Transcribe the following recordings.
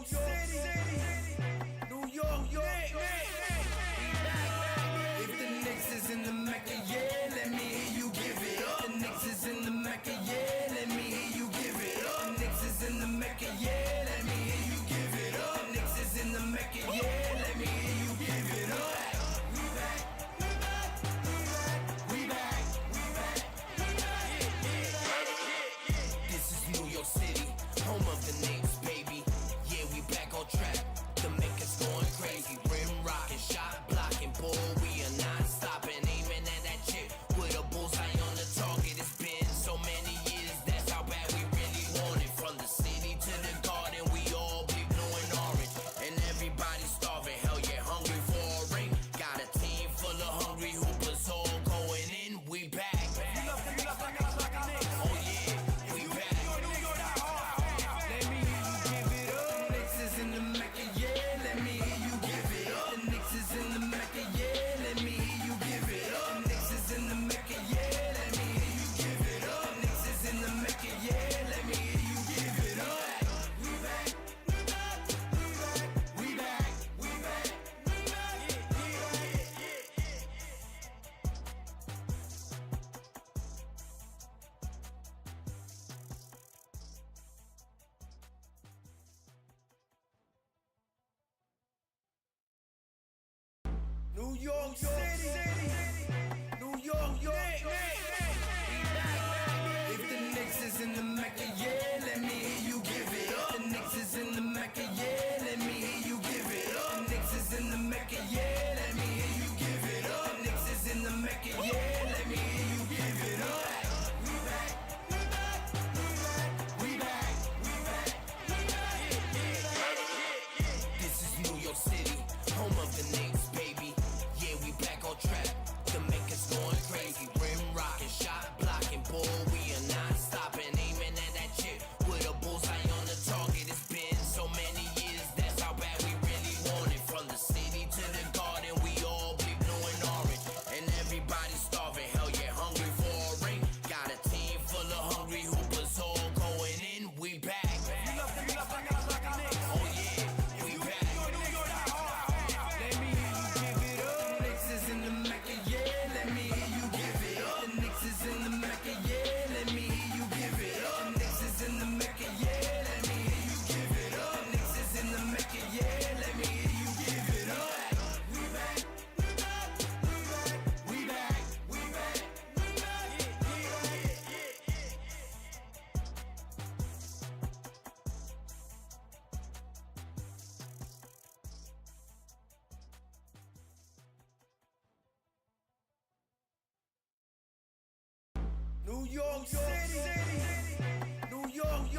City, New York, if the Knicks is in the Mecca, yeah, let me hear you give it up. The Knicks is in the Mecca, yeah, let me hear you give it up. The Knicks is in the Mecca, yeah, let me hear you give it up. The Knicks is in the Mecca, yeah, let me hear you give it up. This is New York City, home of the Knicks, baby. Yeah, we back on track. The Mecca's going crazy. Rim rocking, shot blocking, boy, we are not stopping. Aiming at that chip with a bullseye on the target. It's been so many years, that's how bad we really want it. From the city to the garden, we all bleed blue and orange. And everybody's starving, hell yeah, hungry for a ring. Got a team full of hungry hoopers all going in. We back. Oh yeah, we back. Let me hear you give it up. The Knicks is in the Mecca, yeah, let me hear you give it up. The Knicks is in the Mecca, yeah, let me hear you give it up. The Knicks is in the Mecca, yeah, let me hear you give it up. The Knicks is in the Mecca, yeah, let me hear you give it up. We back, we back, we back, we back, New York City, New York, if the Knicks is in the Mecca, yeah, let me hear you give it up. The Knicks is in the Mecca, yeah, let me hear you give it up. The Knicks is in the Mecca, yeah, let me hear you give it up. The Knicks is in the Mecca, yeah, let me hear you give it up. We back, we back, we back, we back. This is New York City, home of the Knicks, baby. Yeah, we back on track. The Mecca's going crazy. Rim rocking, shot blocking, boy, we are not stopping. Aiming at that chip with a bullseye on the target. It's been so many years, that's how bad we really want it. From the city to the garden, we all bleed blue and orange. And everybody's starving, hell yeah, hungry for a ring. Got a team full of hungry hoopers all going in. We back. Oh yeah, we back. Let me hear you give it up. The Knicks is in the Mecca, yeah, let me hear you give it up. The Knicks is in the Mecca, yeah, let me hear you give it up. The Knicks is in the Mecca, yeah, let me hear you give it up. The Knicks is in the Mecca, yeah, let me hear you give it up. We back, we back, we back, we back, New York City, New York,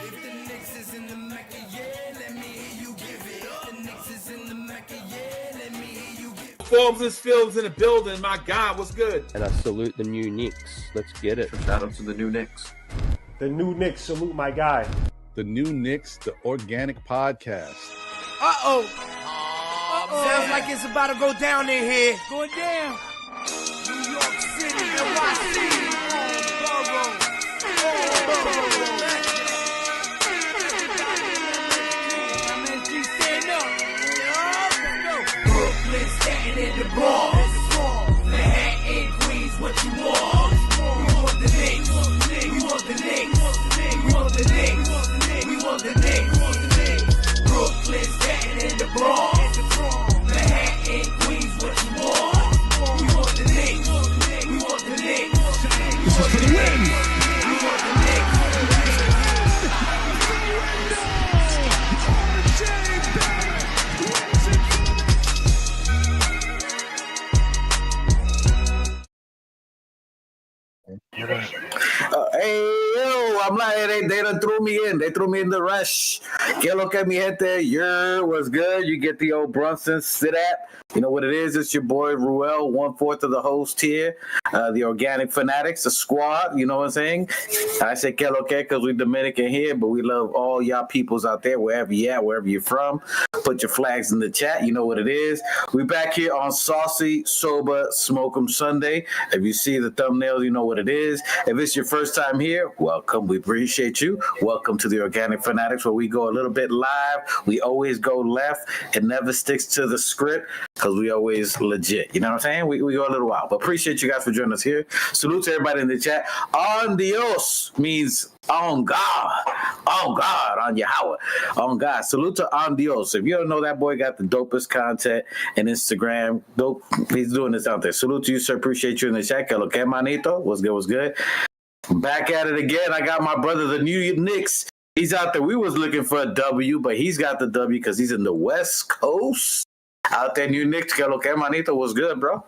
if the Knicks is in the Mecca, yeah, let me hear you give it up. The Knicks is in the Mecca, yeah, let me hear you give it up. Forbes and Fields in the building. My God, what's good? And I salute the new Knicks. Let's get it. Shout out to the new Knicks. The new Knicks, salute my guy. The New Knicks, the organic podcast. Sounds like it's about to go down in here. Going down. New York City, NYC, Borough. MSG stand up. Brooklyn, Staten in the Bronx. Manhattan, Queens, what you want? We want the Knicks. We want the Knicks. We want the Knicks. We want the Knicks. Brooklyn, Staten in the Bronx. Manhattan, Queens, what you want? We want the Knicks. We want the Knicks. We want the Knicks. We want the Knicks. Hey, yo, I'm like, they done threw me in. They threw me in the rush. Que lo que mi gente, was good. You get the old Brunson sit at. You know what it is? It's your boy Ruel, 1/4 of the host here, the Organic Fanatics, the squad. You know what I'm saying? I say que lo que because we Dominican here, but we love all y'all peoples out there, wherever you at, wherever you're from. Put your flags in the chat. You know what it is. We back here on Saucy, Sober, Smoke 'em Sunday. If you see the thumbnails, you know what it is. If it's your first time here, welcome. We appreciate you. Welcome to the Organic Fanatics, where we go a little bit live. We always go left. It never sticks to the script because we always legit. You know what I'm saying? We go a little wild. But appreciate you guys for joining us here. Salute to everybody in the chat. On Dios means on God. On God. On Yahweh. On God. Salute to On Dios. If you don't know, that boy got the dopest content in Instagram. Dope. He's doing this out there. Salute to you, sir. Appreciate you in the chat. Que lo que, manito? What's good? What's good? Back at it again. I got my brother, the New Knicks. He's out there. We was looking for a W, but he's got the W because he's in the West Coast. Out there, New Knicks. Que lo que, manito? What's good, bro?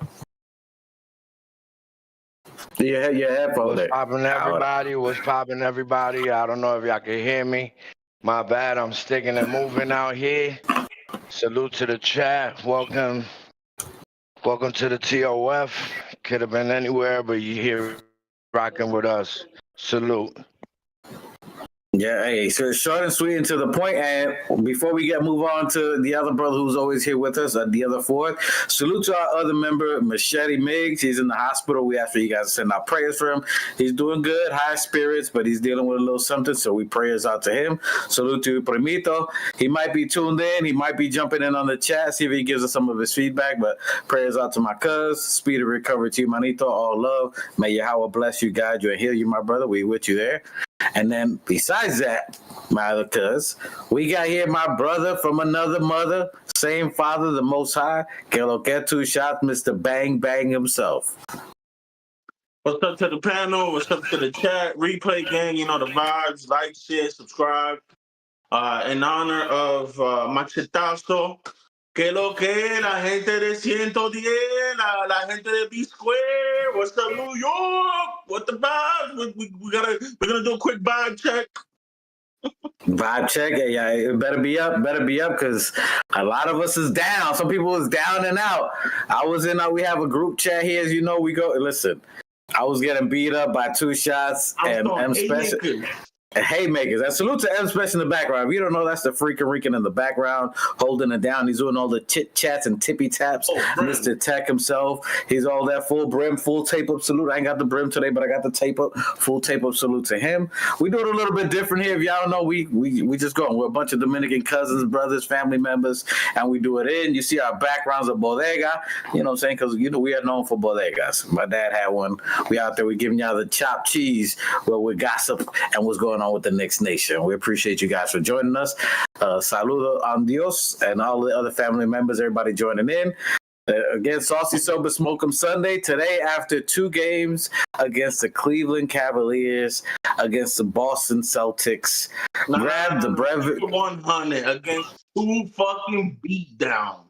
Yeah, your headphone there. What's poppin', everybody? What's poppin', everybody? I don't know if y'all can hear me. My bad. I'm sticking and moving out here. Salute to the chat. Welcome to the TOF. Could have been anywhere, but you're here rocking with us. Salute. Yeah, hey, so short and sweet and to the point. And before we move on to the other brother who's always here with us, the other fourth, salute to our other member, Machete Miggs. He's in the hospital. We ask for you guys to send our prayers for him. He's doing good, high spirits, but he's dealing with a little something, so we prayers out to him. Salute to Primito. He might be tuned in. He might be jumping in on the chat, see if he gives us some of his feedback, but prayers out to my cuz. Speedy recovery to you, Manito. All love. May Yahweh bless you, guide you, and heal you, my brother. We with you there. And then besides that, my other cuz, we got here my brother from another mother, same father, the Most High. Que lo que two shots, Mr. Bang Bang himself. What's up to the panel? What's up to the chat? Replay gang, you know the vibes. Like, share, subscribe. In honor of Machetazo. Que lo que, la gente de 110, la gente de B Square. What's up, New York? What the vibes? We're gonna do a quick vibe check. Vibe check, yeah, it better be up, because a lot of us is down. Some people is down and out. We have a group chat here, as you know, listen, I was getting beat up by two shots and M Special. Haymakers. And salute to M Special in the background. If you don't know, that's the freaking Rican in the background holding it down. He's doing all the chit chats and tippy taps. Mr. Tech himself. He's all that full brim, full tape up salute. I ain't got the brim today, but I got the tape up, full tape up salute to him. We do it a little bit different here. If y'all don't know, we just going. We're a bunch of Dominican cousins, brothers, family members, and we do it in. You see our backgrounds of bodega. You know what I'm saying? Because we are known for bodegas. My dad had one. We out there. We giving y'all the chopped cheese where we gossip and what's going on with the Knicks Nation. We appreciate you guys for joining us. Saludo a Dios and all the other family members, everybody joining in. Again, Saucy Sober Smoke 'em Sunday. Today, after two games against the Cleveland Cavaliers, against the Boston Celtics, grab the brevet. 100 against two fucking beatdowns.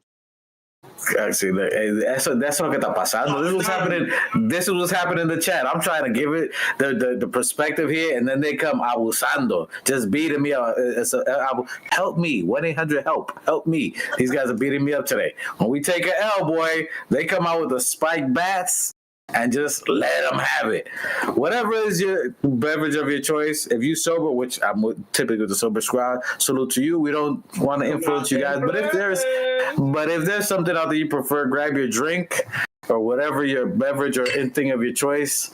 Actually, that's what está pasando. This is what's happening in the chat. I'm trying to give it the perspective here, and then they come abusando, just beating me up. Help me, 1-800-HELP me. These guys are beating me up today. When we take an L, boy, they come out with the spiked bats and just let them have it. Whatever is your beverage of your choice, if you sober, which I'm typically the sober squad, salute to you. We don't want to influence you guys, but if there's something out there you prefer, grab your drink or whatever your beverage or anything of your choice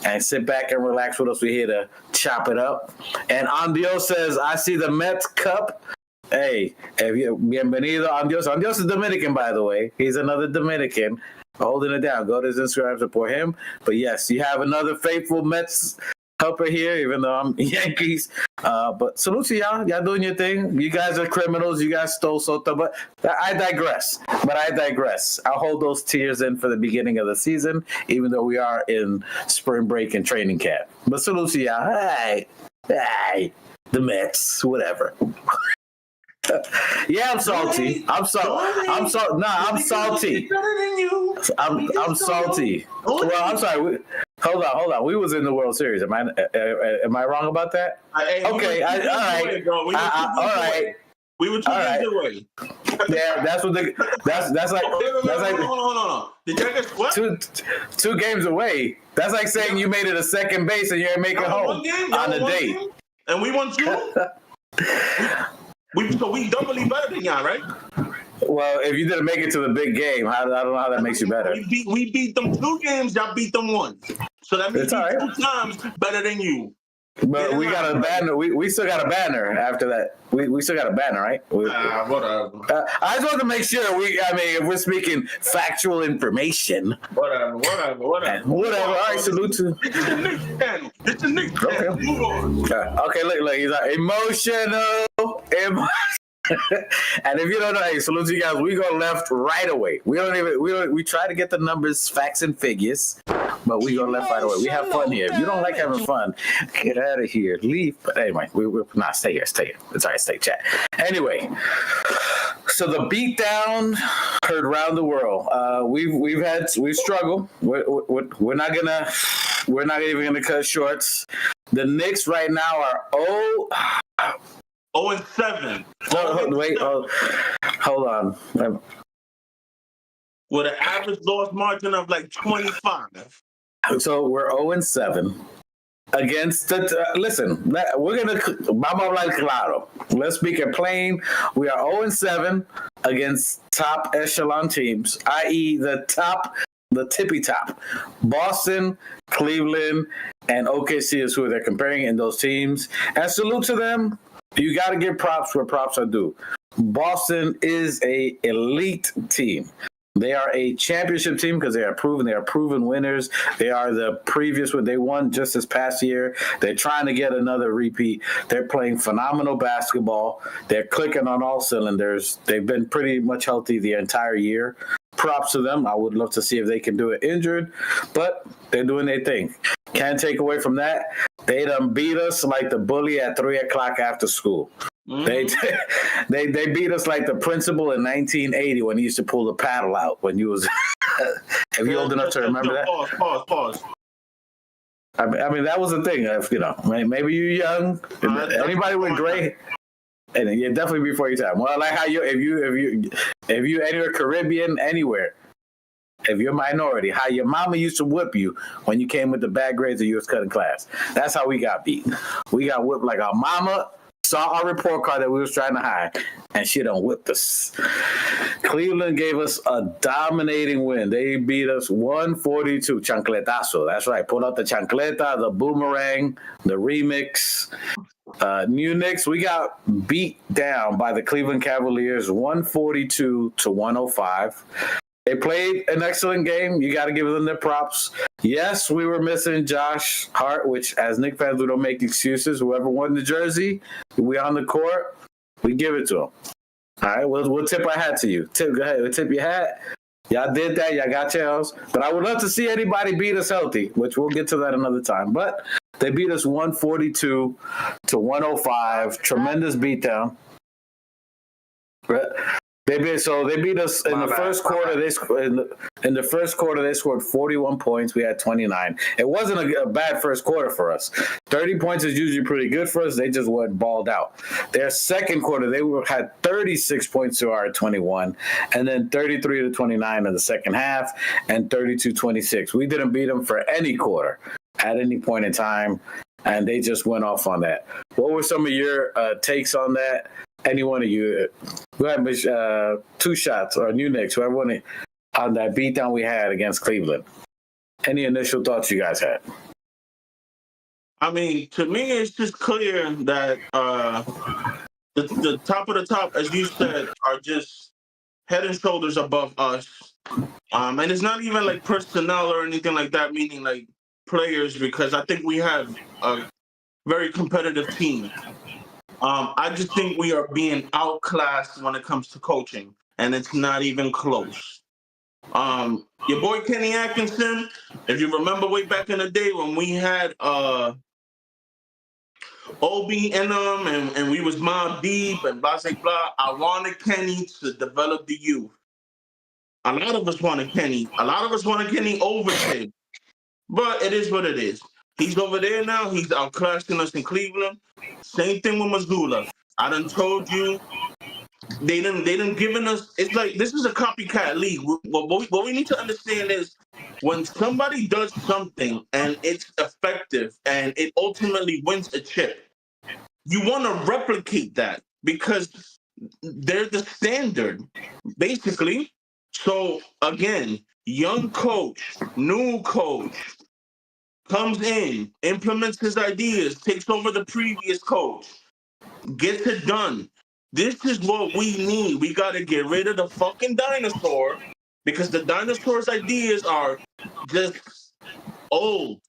and sit back and relax with us. We're here to chop it up. And Andio says, I see the Mets cup. Hey, bienvenido, Andios. Andios is Dominican, by the way. He's another Dominican. Holding it down. Go to his Instagram, support him. But yes, you have another faithful Mets helper here, even though I'm Yankees. But salute to y'all. Y'all doing your thing. You guys are criminals. You guys stole Soto. But I digress. I'll hold those tears in for the beginning of the season, even though we are in spring break and training camp. But salute to y'all. Hey, the Mets, whatever. Yeah, I'm salty. I'm salty. I'm salty. I'm salty. Well, I'm sorry. Hold on. We was in the World Series. Am I wrong about that? Okay. All right. We were 2 All games right. away. Yeah, that's what that's like Hold on. Did y'all get swept? two games away. That's like saying you made it a second base and you're making Y'all won home one game? on Y'all a won one date. game? And we won 2? So we doubly better than y'all, right? Well, if you didn't make it to the big game, I don't know how that makes you better. We beat them 2 games, y'all beat them 1. So that means It's all right. 2 times better than you. But Yeah, we got a banner. We still got a banner after that. We still got a banner, right? Whatever. I just want to make sure if we're speaking factual information. Whatever. All right, salute to. It's the Knicks panel. Okay. Move on. Okay, look, he's like emotional. And if you don't know, hey, salute to you guys. We go left right away. We try to get the numbers, facts, and figures, but we go left right away. We have fun here. If you don't like having fun, get out of here, leave. But anyway, stay here. It's all right, stay chat. Anyway, so the beatdown heard around the world. We've struggled. We're not even gonna cut shorts. The Knicks right now are 0-7. Hold on. With an average loss margin of like 25. So we're 0-7 against the. Listen, we're gonna. Vamos a hablar claro. Let's speak it plain. We are 0-7 against top echelon teams, i.e., the tippy top. Boston, Cleveland, and OKC is who they're comparing in those teams. And salute to them. You got to give props where props are due. Boston is a elite team. They are a championship team because they are proven winners. They are the previous one. They won just this past year. They're trying to get another repeat. They're playing phenomenal basketball. They're clicking on all cylinders. They've been pretty much healthy the entire year. Props to them. I would love to see if they can do it injured, but they're doing their thing. Can't take away from that. They done beat us like the bully at 3 o'clock after school. Mm-hmm. They beat us like the principal in 1980 when he used to pull the paddle out when you was. Have you old enough to remember that? Pause. I mean that was the thing. Maybe you're young. Anybody with gray. And yeah, definitely before your time. Well, like how if you anywhere Caribbean, anywhere, if you're a minority, how your mama used to whip you when you came with the bad grades or you was cutting class. That's how we got beat. We got whipped like our mama saw our report card that we was trying to hide, and she done whipped us. Cleveland gave us a dominating win. They beat us 142. Chancletazo. That's right. Pull out the chancleta, the boomerang, the remix. New Knicks, we got beat down by the Cleveland Cavaliers 142-105. They played an excellent game. You got to give them their props. Yes, we were missing Josh Hart, which as Knicks fans, we don't make excuses. Whoever won the jersey, we on the court, we give it to him. All right, we'll tip our hat to you. Go ahead, we'll tip your hat. Y'all did that. Y'all got yours. But I would love to see anybody beat us healthy, which we'll get to that another time. But they beat us 142-105. Tremendous beatdown. They beat us in the first quarter. In the first quarter, they scored 41 points. We had 29. It wasn't a bad first quarter for us. 30 points is usually pretty good for us. They just weren't balled out. Their second quarter, they had 36 points to our 21, and then 33-29 in the second half, and 32-26. We didn't beat them for any quarter at any point in time, and they just went off on that. What were some of your takes on that? Any one of you, go ahead, two shots, or New Knicks, whoever won it, on that beatdown we had against Cleveland. Any initial thoughts you guys had? I mean, to me, it's just clear that the top of the top, as you said, are just head and shoulders above us. And it's not even like personnel or anything like that, meaning like players, because I think we have a very competitive team. I just think we are being outclassed when it comes to coaching, and it's not even close. Your boy Kenny Atkinson, if you remember way back in the day when we had OB in them and we was Mob Deep and blah, blah, blah, I wanted Kenny to develop the youth. A lot of us wanted Kenny. A lot of us wanted Kenny over Ted. But it is what it is. He's over there now. He's outclassing us in Cleveland. Same thing with Missoula. I done told you They didn't given us. It's like this is a copycat league. What we need to understand is when somebody does something and it's effective and it ultimately wins a chip, you want to replicate that because they're the standard, basically. So again, young coach, new coach comes in, implements his ideas, takes over the previous coach, gets it done. This is what we need. We got to get rid of the fucking dinosaur because the dinosaur's ideas are just old.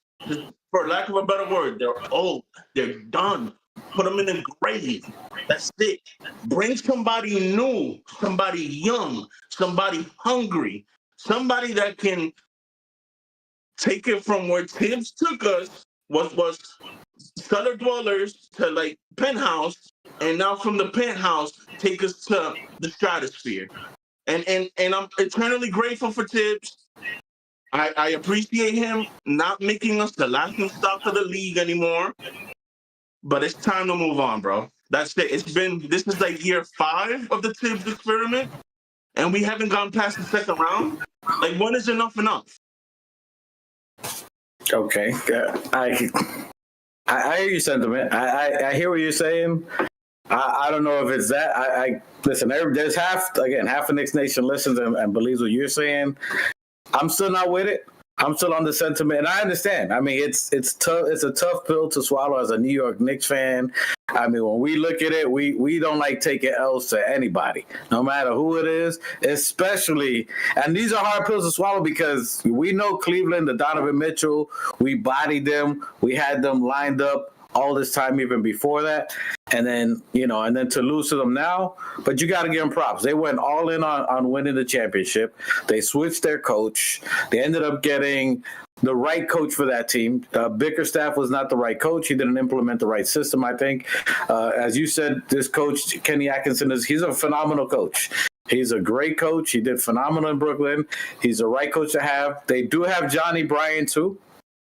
For lack of a better word, they're old. They're done. Put them in a grave. That's it. Bring somebody new, somebody young, somebody hungry, somebody that can take it from where Tibbs took us was cellar dwellers to like penthouse, and now from the penthouse take us to the stratosphere. And I'm eternally grateful for Tibbs. I appreciate him not making us the laughing stock of the league anymore. But it's time to move on, bro. That's it. This is like year 5 of the Tibbs experiment, and we haven't gone past the second round. Like, when is enough enough? Okay. I hear your sentiment. I hear what you're saying. I don't know if it's that. I listen. There's half of Knicks Nation listens and believes what you're saying. I'm still not with it. I'm still on the sentiment, and I understand. I mean, it's tough. It's a tough pill to swallow as a New York Knicks fan. I mean, when we look at it, we don't like taking L's to anybody, no matter who it is, especially. And these are hard pills to swallow because we know Cleveland, the Donovan Mitchell, we bodied them. We had them lined up all this time, even before that. And then, to lose to them now, but you got to give them props. They went all in on winning the championship. They switched their coach. They ended up getting the right coach for that team. Bickerstaff was not the right coach. He didn't implement the right system, I think. As you said, this coach, Kenny Atkinson, he's a phenomenal coach. He's a great coach. He did phenomenal in Brooklyn. He's the right coach to have. They do have Johnny Bryant, too.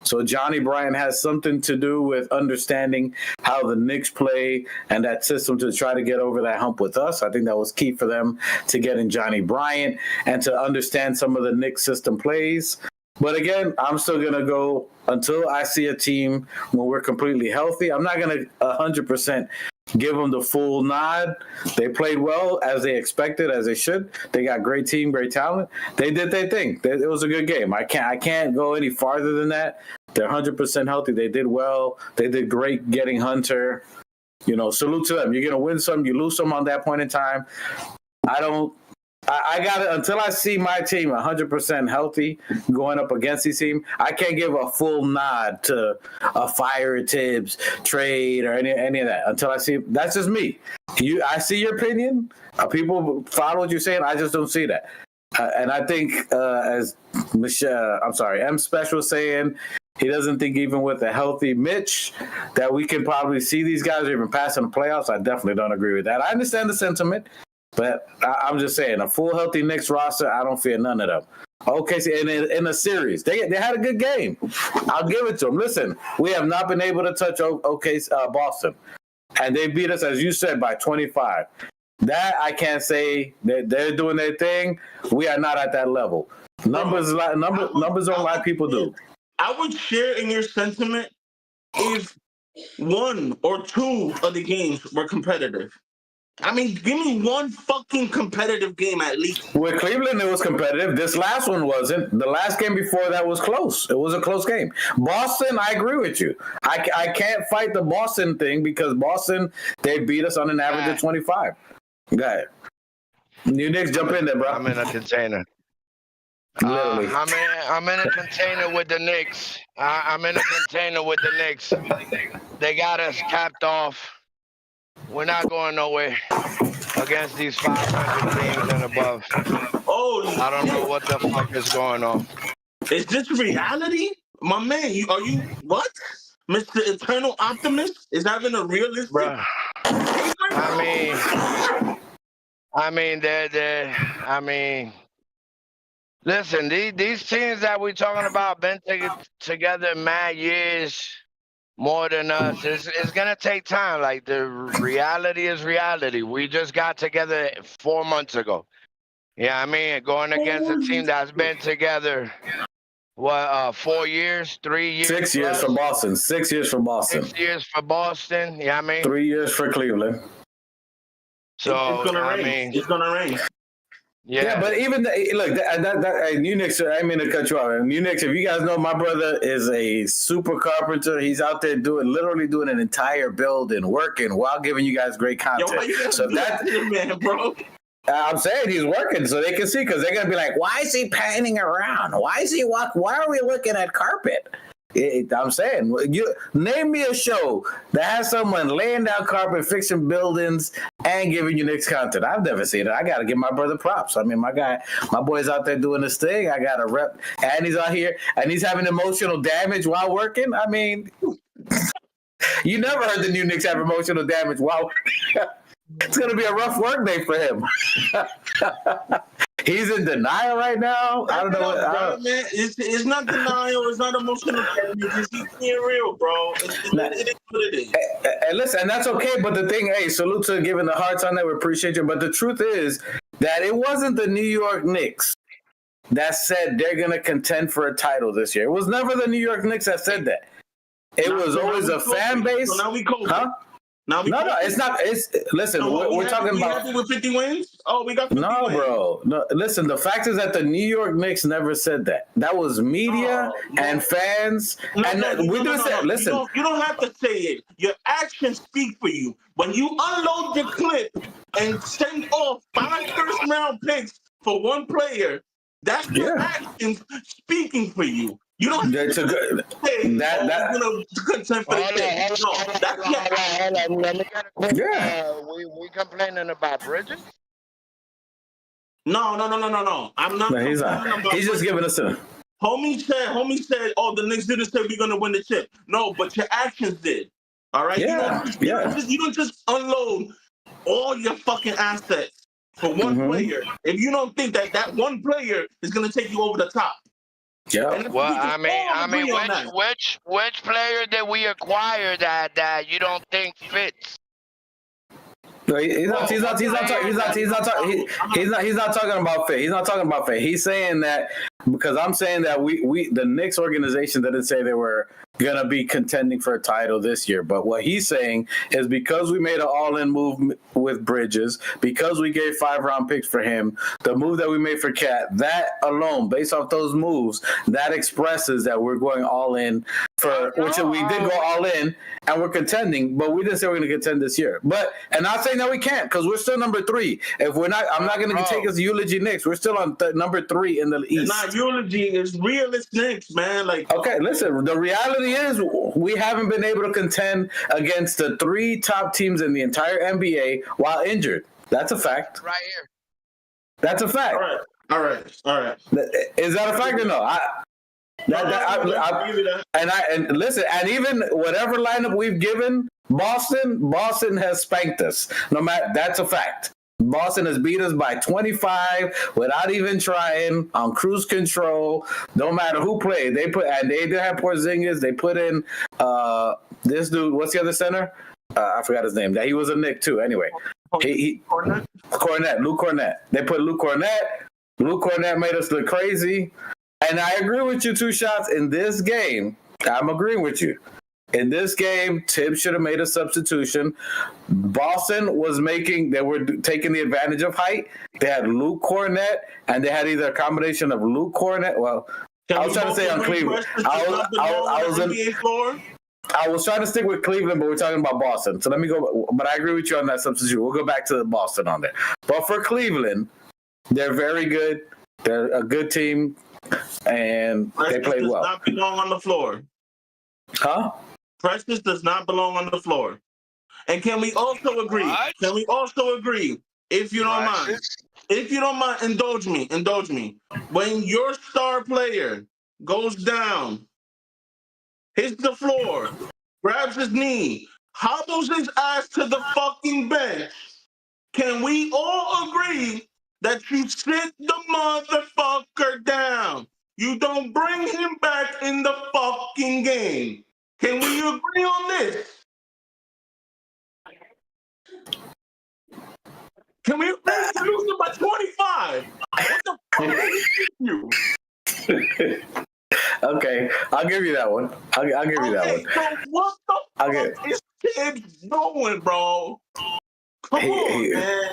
So Johnny Bryant has something to do with understanding how the Knicks play and that system to try to get over that hump with us. I think that was key for them to get in Johnny Bryant and to understand some of the Knicks system plays. But again, I'm still going to go until I see a team when we're completely healthy. I'm not going to 100% give them the full nod. They played well as they expected, as they should. They got great team, great talent. They did their thing. It was a good game. I can't go any farther than that. They're 100% healthy. They did well. They did great getting Hunter. Salute to them. You're going to win some, you lose some on that point in time. I got it until I see my team 100% healthy going up against these teams. I can't give a full nod to a fire Tibbs trade or any of that until I see. That's just me. I see your opinion. People follow what you're saying. I just don't see that. And I think as M Special was saying, he doesn't think even with a healthy Mitch that we can probably see these guys even passing the playoffs. I definitely don't agree with that. I understand the sentiment. But I'm just saying, a full healthy Knicks roster, I don't fear none of them. Okay, so in a series, they had a good game. I'll give it to them. Listen, we have not been able to touch Boston, and they beat us, as you said, by 25. That I can't say that they're doing their thing. We are not at that level. Numbers don't lie. People do. I would share in your sentiment if 1 or 2 of the games were competitive. I mean, give me one fucking competitive game at least. With Cleveland, it was competitive. This last one wasn't. The last game before that was close. It was a close game. Boston, I agree with you. I can't fight the Boston thing because Boston, they beat us on an average of 25. Go ahead. New Knicks, jump in there, bro. I'm in a container. Literally. I'm in a container with the Knicks. I'm in a container with the Knicks. They got us capped off. We're not going nowhere against these 500 teams and above. Oh, I don't know what the fuck is going on. Is this reality? My man, are you what? Mr. Eternal Optimist is having a realistic... Bruh. Listen, these teams that we're talking about been together mad years. more than us. It's gonna take time. Like the reality is reality. We just got together 4 months ago. Yeah, I mean, going against a team that's been together, 4 years, 3 years, 6 years plus? for Boston. 6 years for Boston. 6 years for Boston. Yeah, I mean, 3 years for Cleveland. so It's gonna I rain. mean, It's gonna rain. Yeah, but even look, that New Knicks. I didn't mean to cut you off. New Knicks. If you guys know, my brother is a super carpenter. He's out there literally doing an entire building, working while giving you guys great content. Yo, why you So that, man, bro? I'm saying he's working so they can see, because they're gonna be like, why is he panning around? Why is he why are we looking at carpet? I'm saying, you name me a show that has someone laying down carpet, fixing buildings, and giving you Knicks content. I've never seen it. I got to give my brother props. I mean, my boy's out there doing this thing. I got to rep, and he's out here, and he's having emotional damage while working. I mean, you never heard the new Knicks have emotional damage while it's going to be a rough work day for him. He's in denial right now. I don't know. Man, it's not denial. It's not emotional damage. It's being real, bro. It is what it is. And listen, and that's okay. But the thing, hey, salute to giving the hearts on that. We appreciate you. But the truth is that it wasn't the New York Knicks that said they're going to contend for a title this year. It was never the New York Knicks that said that. It was always a fan base. So now we coach. Huh? No, it's not. Listen, we're talking about. Happy with 50 wins? Oh, we got 50 No, wins. bro. No, listen, the fact is that the New York Knicks never said that. That was media and fans. Listen. You don't have to say it. Your actions speak for you. When you unload the clip and send off 5 first-round picks for one player, that's your actions speaking for you. You don't have to say contend for the thing. No, that's your let me get a quick. Yeah. We complaining about Bridges? No. I'm not. No, he's not. He's just giving us a. Homie said, oh, the Knicks didn't say we're gonna win the chip. No, but your actions did. All right. Yeah. You don't just unload all your fucking assets for one player if you don't think that one player is gonna take you over the top. Yeah. Well, I mean, which player did we acquire that you don't think fits? No, he's not talking about fit. He's not talking about fit. He's saying that because I'm saying that we the Knicks organization didn't say they were gonna be contending for a title this year. But what he's saying is because we made an all-in move with Bridges, because we gave 5-round picks for him, the move that we made for Cat, that alone, based off those moves, that expresses that we're going all in for which we did go all in and we're contending, but we didn't say we're gonna contend this year. And not saying that we can't, because we're still number 3. If we're not, I'm not gonna take us eulogy Knicks. We're still on number 3 in the East. It's not eulogy, it's realist Knicks, man. Like, okay, listen, the reality is we haven't been able to contend against the 3 top teams in the entire NBA while injured. That's a fact. Right here. That's a fact. All right. Is that a fact or no? And listen, and even whatever lineup we've given Boston has spanked us. No matter, that's a fact. Boston has beat us by 25 without even trying, on cruise control. No matter who played, they did have Porzingis. They put in this dude. What's the other center? I forgot his name. He was a Knick too. Anyway, Luke Cornett. They put Luke Cornett. Luke Cornett made us look crazy. And I agree with you, 2 shots in this game. I'm agreeing with you. In this game, Tibbs should have made a substitution. Boston they were taking the advantage of height. They had Luke Cornett, and they had either a combination of Luke Cornett. Well, I was trying to say on Cleveland. I was trying to stick with Cleveland, but we're talking about Boston. So let me go. But I agree with you on that substitute. We'll go back to Boston on there. But for Cleveland, they're very good. They're a good team, and they played well. Does not belong on the floor. Huh? Precious does not belong on the floor. And can we also agree? What? Can we also agree, if you don't mind? If you don't mind, indulge me. When your star player goes down, hits the floor, grabs his knee, hobbles his ass to the fucking bench, can we all agree that you sit the motherfucker down? You don't bring him back in the fucking game. Can we agree on this? Can we agree to losing by 25? What the fuck is you? Okay, I'll give you that one. I'll give you that one. So what the fuck is Tibbs doing, bro? Come on, man.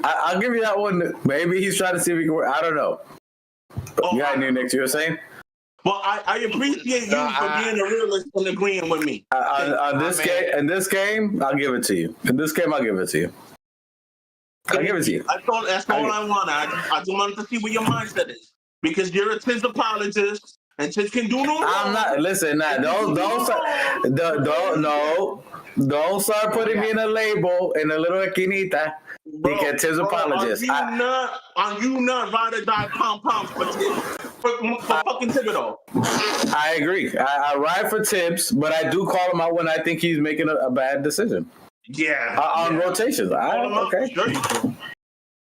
I'll give you that one. Maybe he's trying to see if he can work. I don't know. You got New Knicks, you were saying? Well, I appreciate you for being a realist and agreeing with me. In this game, I'll give it to you. In this game, I'll give it to you. I'll give it to you. That's all I want. I just wanted to see what your mindset is. Because you're a Tibbs apologist, and Tibbs can do no wrong. I'm not. Listen, don't start putting me in a label in a little esquinita. Because Tibbs apologist. Are you not ride or die pom-poms for fucking Thibodeau? I agree. I ride for Tibbs, but I do call him out when I think he's making a bad decision. Yeah. On rotations. Okay. Sure you do.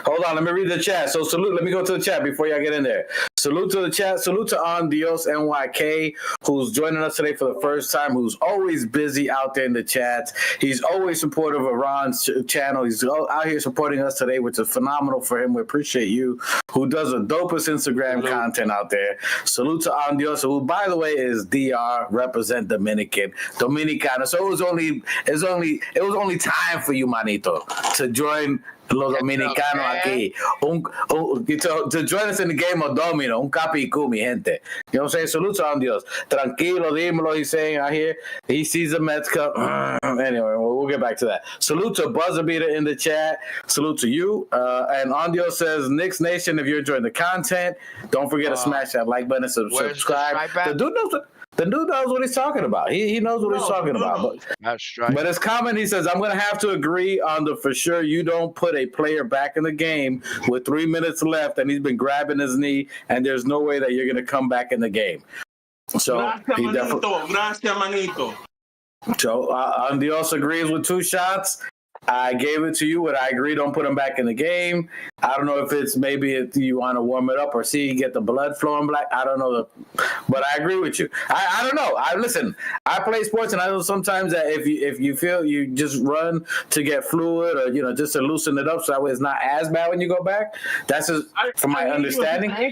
Hold on, let me read the chat. So salute, let me go to the chat before y'all get in there. Salute to the chat. Salute to On Dios NYK, who's joining us today for the first time, who's always busy out there in the chats. He's always supportive of Ron's channel. He's out here supporting us today, which is phenomenal for him. We appreciate you, who does the dopest Instagram content out there. Salute to On Dios, who, by the way, is DR, represent Dominicana. So it was only time for you, manito, to join Los Dominicanos aquí. To join us in the game of domino. Un capicú, mi gente. You know what I'm saying? Salute to On Dios. Tranquilo, dímelo, he's saying out here. He sees the Mets Cup. Anyway, we'll get back to that. Salute to Buzzer Beater in the chat. Salute to you. And On Dios says, Knicks Nation, if you're enjoying the content, don't forget to smash that like button and subscribe. The dude knows what he's talking about. He knows what he's talking about. But it's common. He says, I'm going to have to agree on the for sure you don't put a player back in the game with 3 minutes left and he's been grabbing his knee and there's no way that you're going to come back in the game. So he definitely. So Andy also agrees with 2 shots. I gave it to you, but I agree. Don't put him back in the game. I don't know if it's maybe if you want to warm it up or see get the blood flowing black. I don't know, but I agree with you. I don't know. Listen. I play sports, and I know sometimes that if you feel you just run to get fluid or just to loosen it up, so that way it's not as bad when you go back. That's just from my understanding. I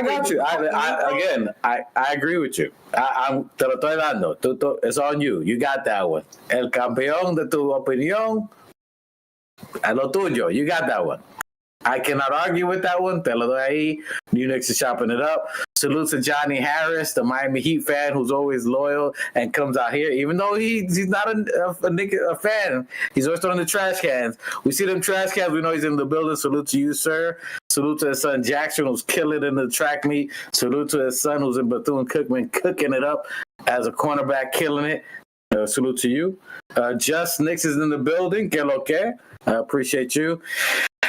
got you. I agree with you. Te lo estoy dando. It's on you. You got that one. El campeón de tu opinión. A lo tuyo. You got that one. I cannot argue with that one. Te lo doy ahí. New Knicks is chopping it up. Salute to Johnny Harris, the Miami Heat fan who's always loyal and comes out here, even though he's not a fan. He's always throwing the trash cans. We see them trash cans. We know he's in the building. Salute to you, sir. Salute to his son Jackson, who's killing in the track meet. Salute to his son, who's in Bethune-Cookman, cooking it up as a cornerback, killing it. Salute to you. Just Knicks is in the building. Que lo que? I appreciate you.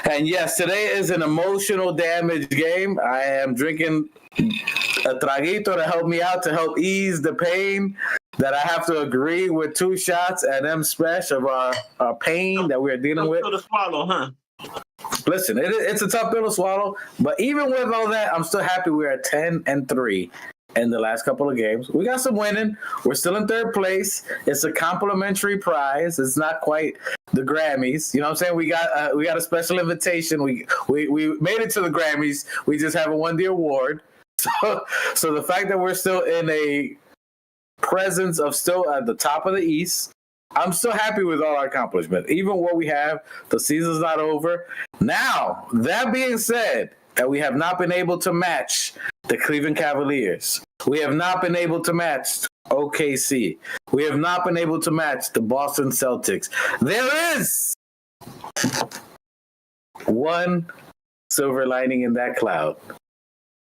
And yes, today is an emotional damage game. I am drinking a traguito to help me out, to help ease the pain that I have to agree with 2 shots and them splash of our pain that we're dealing with. To swallow, huh? Listen, it's a tough pill to swallow, but even with all that, I'm still happy we're at 10-3 in the last couple of games. We got some winning. We're still in 3rd place. It's a complimentary prize. It's not quite the Grammys. You know what I'm saying? We got a special invitation. We made it to the Grammys. We just haven't won the award. So the fact that we're still in a presence of still at the top of the East, I'm still happy with all our accomplishments. Even what we have, the season's not over. Now, that being said, that we have not been able to match the Cleveland Cavaliers. We have not been able to match OKC. We have not been able to match the Boston Celtics. There is one silver lining in that cloud.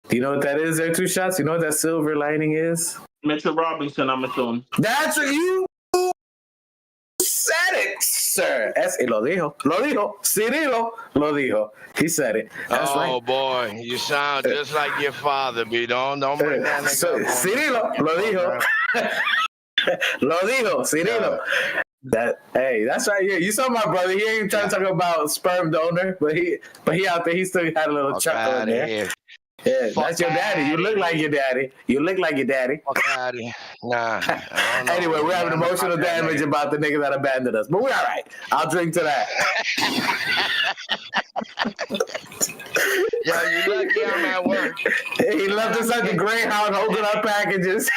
Do you know what that is? There are 2 shots. You know what that silver lining is? Mitchell Robinson, I'm assuming. That's what you said it, sir. Lo dijo. Cirilo lo dijo. He said it. That's right. Oh, boy. You sound just like your father, B. Don't bring that nigga up. Cirilo lo dijo. Lo dijo. Cirilo. That's right here. You saw my brother. He ain't trying to talk about sperm donor, but he out there. He still had a little chuckle in there. Yeah, Fuck that's your daddy. You look like your daddy. You look like your daddy. Fuck out of here. Nah, I don't know. Anyway, we're having Nothing emotional about that damage nigga. about the nigga that abandoned us, but we're all right. I'll drink to that. Yo, you lucky I'm at work. He left us at the Greyhound holding our packages.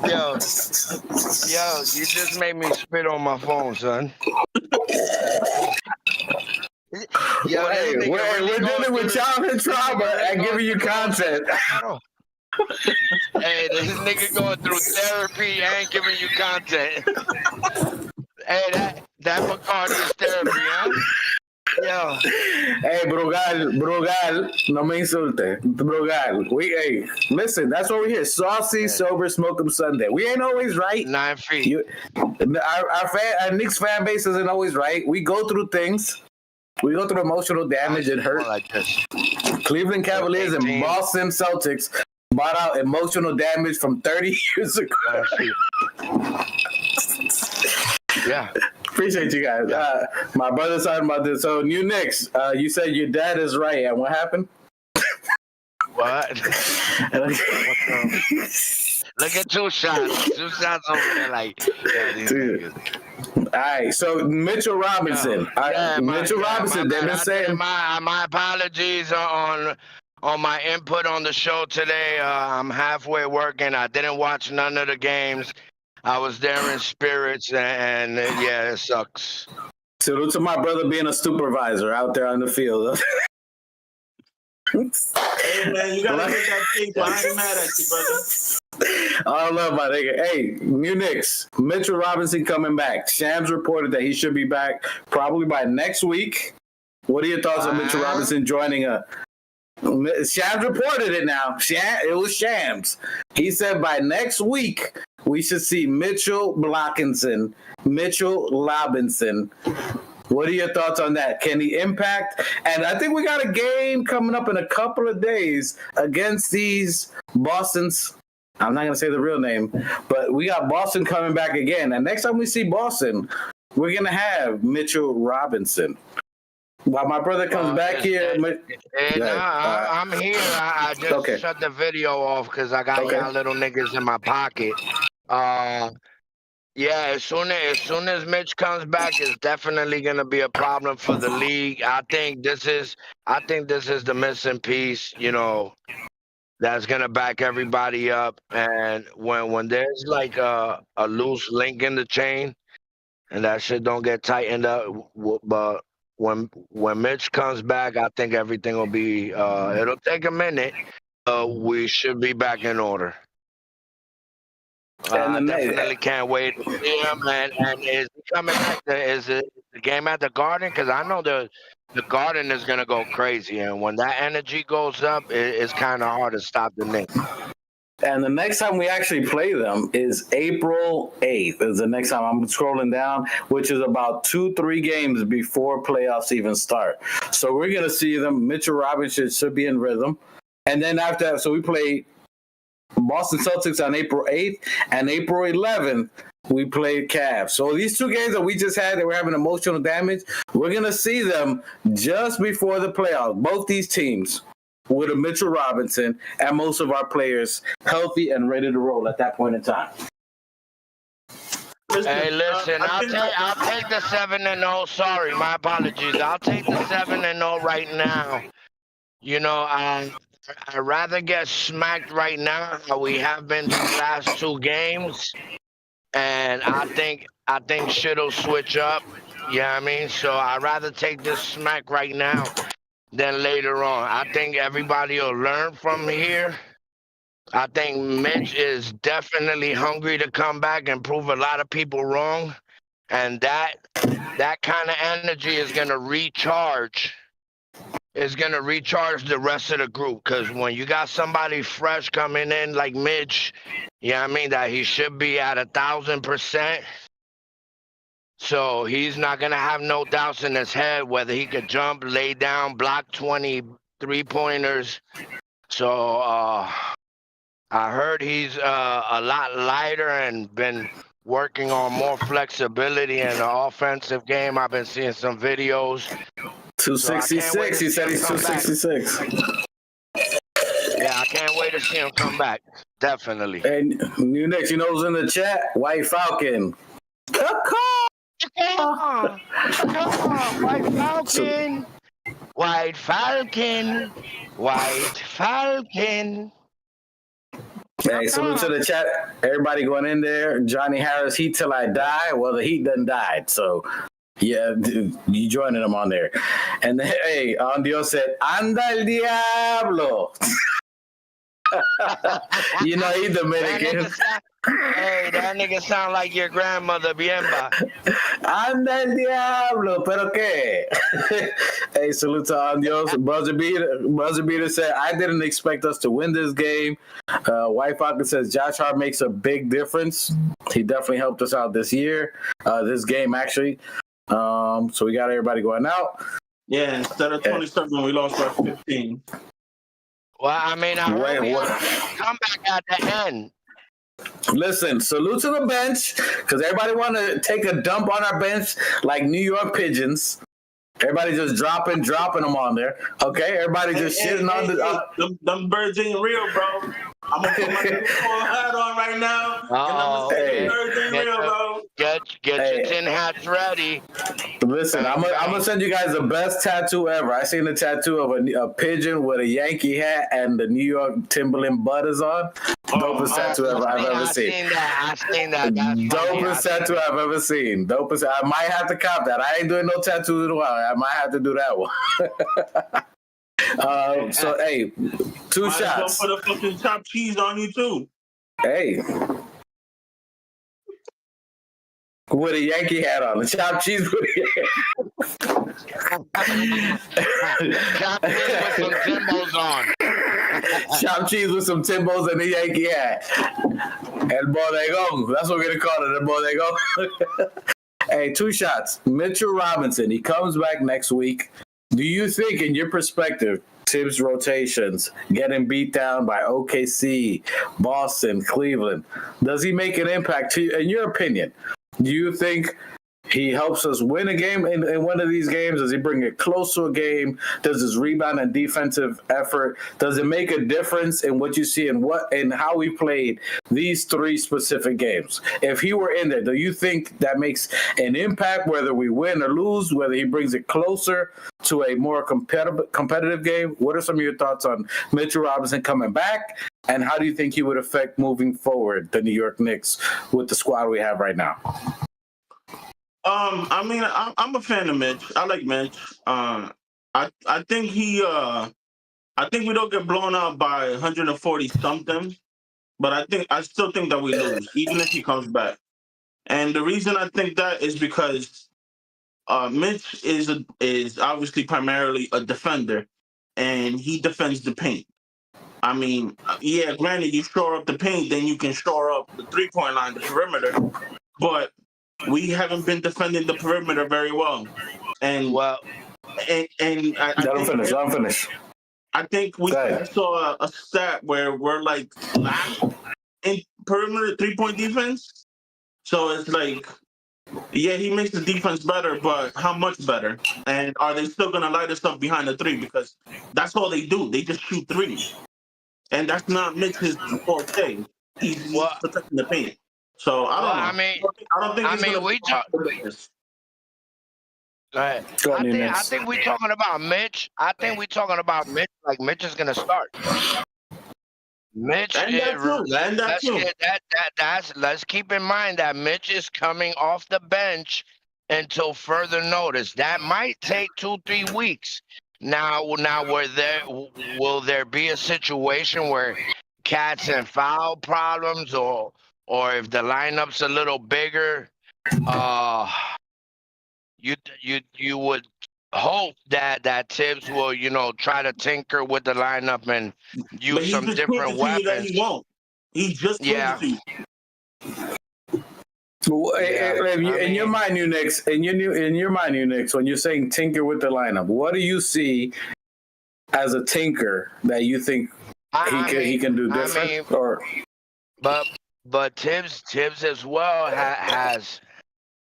Yo, you just made me spit on my phone, son. Yo, Hey, this nigga we're really going dealing with through childhood trauma and giving you content. Hey, this nigga going through therapy and giving you content. Hey, that Bacardi is therapy, huh? Yo. Hey, Brugal, no me insulte. Brugal, hey, listen, that's what we're here. Saucy, sober, smoke 'em Sunday. We ain't always right. 9 feet. Our Knicks fan base isn't always right. We go through things. We go through emotional damage and hurt. Like this. Cleveland Cavaliers and Boston Celtics bought out emotional damage from 30 years ago. Yeah. Appreciate you guys. My brother's talking about this. So, New Knicks, you said your dad is right. And what happened? What? Look at 2 shots. 2 shots over there like, yeah, these niggas. All right, so Mitchell Robinson. Robinson, they've been saying. My apologies on my input on the show today. I'm halfway working. I didn't watch none of the games. I was there in spirits, and yeah, it sucks. Salute to my brother being a supervisor out there on the field. Hey, man, you gotta get that tape. I ain't mad at you, brother. I love my nigga. Hey, New Knicks, Mitchell Robinson coming back. Shams reported that he should be back probably by next week. What are your thoughts on Mitchell Robinson joining a... Shams reported it now. It was Shams. He said by next week, we should see Mitchell Robinson. What are your thoughts on that? Can he impact? And I think we got a game coming up in a couple of days against these Boston's. I'm not going to say the real name, but we got Boston coming back again. And next time we see Boston, we're going to have Mitchell Robinson. While my brother comes back here. I'm here. I just shut the video off because I got y'all little niggas in my pocket. Yeah, as soon as Mitch comes back, it's definitely gonna be a problem for the league. I think this is the missing piece, that's gonna back everybody up. And when there's like a loose link in the chain, and that shit don't get tightened up, but when Mitch comes back, I think everything will be. It'll take a minute. We should be back in order. I definitely can't wait to see him. And is he coming back? Is it the game at the Garden? Because I know the Garden is going to go crazy. And when that energy goes up, it's kind of hard to stop the Knicks. And the next time we actually play them is April 8th. Is the next time. I'm scrolling down, which is about 2-3 games before playoffs even start. So we're going to see them. Mitchell Robinson should be in rhythm. And then after that, so we play Boston Celtics on April 8th, and April 11th, we played CAVS. So these 2 games that we just had that were having emotional damage, we're going to see them just before the playoffs. Both these teams with a Mitchell Robinson and most of our players healthy and ready to roll at that point in time. Hey, listen, I'll take the 7-0. Sorry, my apologies. I'll take the 7-0 right now. I'd rather get smacked right now how we have been the last 2 games. And I think shit'll switch up. You know what I mean? So I'd rather take this smack right now than later on. I think everybody will learn from here. I think Mitch is definitely hungry to come back and prove a lot of people wrong. And that kind of energy is going to recharge. Is going to recharge the rest of the group, because when you got somebody fresh coming in like Mitch, that he should be at 1,000%. So he's not going to have no doubts in his head whether he could jump, lay down, block 20 3-pointers. So I heard he's a lot lighter and been working on more flexibility in the offensive game. I've been seeing some videos. 266. He said he's 266. Yeah, I can't wait to see him come back. Definitely. And New Knicks, you know who's in the chat? White Falcon. Come on, White Falcon. White Falcon. White Falcon. Hey, salute to the chat. Everybody going in there. Johnny Harris, Heat Till I Die. Well, the Heat done died, so yeah, you joining them on there. And then, hey, Andio said, Anda el Diablo. You know, he's Dominican. Hey, that nigga sound like your grandmother, Bienba. Anda el Diablo, pero qué? Hey, salute to Andios. Buzzer Beater said, I didn't expect us to win this game. White Falcon says, Josh Hart makes a big difference. He definitely helped us out this year, this game, actually. So we got everybody going out. Yeah, instead of 27, we lost by 15. Well, I mean, I hope we come back at the end. Listen, salute to the bench, because everybody want to take a dump on our bench like New York pigeons. Everybody just dropping them on there. Okay, everybody just shitting on the. Them birds ain't real, bro. I'm gonna put my football hat on right now, and I'm gonna say birds ain't real, bro. Get your tin hats ready. Listen, I'm gonna send you guys the best tattoo ever. I seen the tattoo of a pigeon with a Yankee hat and the New York Timberland butters on. Dopest tattoo I've ever seen. I've seen that. Dopest tattoo I've ever seen. Dopest. I might have to cop that. I ain't doing no tattoos in a while. I might have to do that one. So hey, two Might shots. as well put a fucking chopped cheese on you too. Hey. With a Yankee hat on, the chopped cheese with a Chopped cheese with some Timbos on. Chopped cheese with some Timbos and a Yankee hat. El Bodegón. That's what we're going to call it, El Bodegón. Hey, two shots. Mitchell Robinson, he comes back next week. Do you think, in your perspective, Tibbs rotations, getting beat down by OKC, Boston, Cleveland, does he make an impact to you, in your opinion? Do you think he helps us win a game in one of these games? Does he bring it close to a game? Does his rebound and defensive effort, does it make a difference in what you see and how we played these three specific games? If he were in there, do you think that makes an impact, whether we win or lose, whether he brings it closer to a more competitive game? What are some of your thoughts on Mitchell Robinson coming back? And how do you think he would affect moving forward the New York Knicks with the squad we have right now? I mean, I'm a fan of Mitch. I like Mitch. I think I think we don't get blown out by 140 something, but I still think that we lose, even if he comes back. And the reason I think that is because Mitch is obviously primarily a defender, and he defends the paint. I mean, yeah, granted, you shore up the paint, then you can shore up the three-point line, the perimeter. But we haven't been defending the perimeter very well. And I finish. I think we saw a stat where we're like last in perimeter three-point defense. So it's like, yeah, he makes the defense better, but how much better? And are they still going to light us up behind the three? Because that's all they do. They just shoot threes. And that's not Mitch's forte. He's protecting the paint. So I don't know. I think we talk. I think we're talking about Mitch. I think we're talking about Mitch like Mitch is gonna start. Mitch, let's keep in mind that Mitch is coming off the bench until further notice. That might take 2-3 weeks. Now, will there be a situation where cats and foul problems, or if the lineup's a little bigger, you would hope that Tibbs will, try to tinker with the lineup and use some different weapons. He won't. He just yeah. In your mind, New Knicks, in your mind, New Knicks, when you're saying tinker with the lineup, what do you see as a tinker that you think he can do different? But Tibbs as well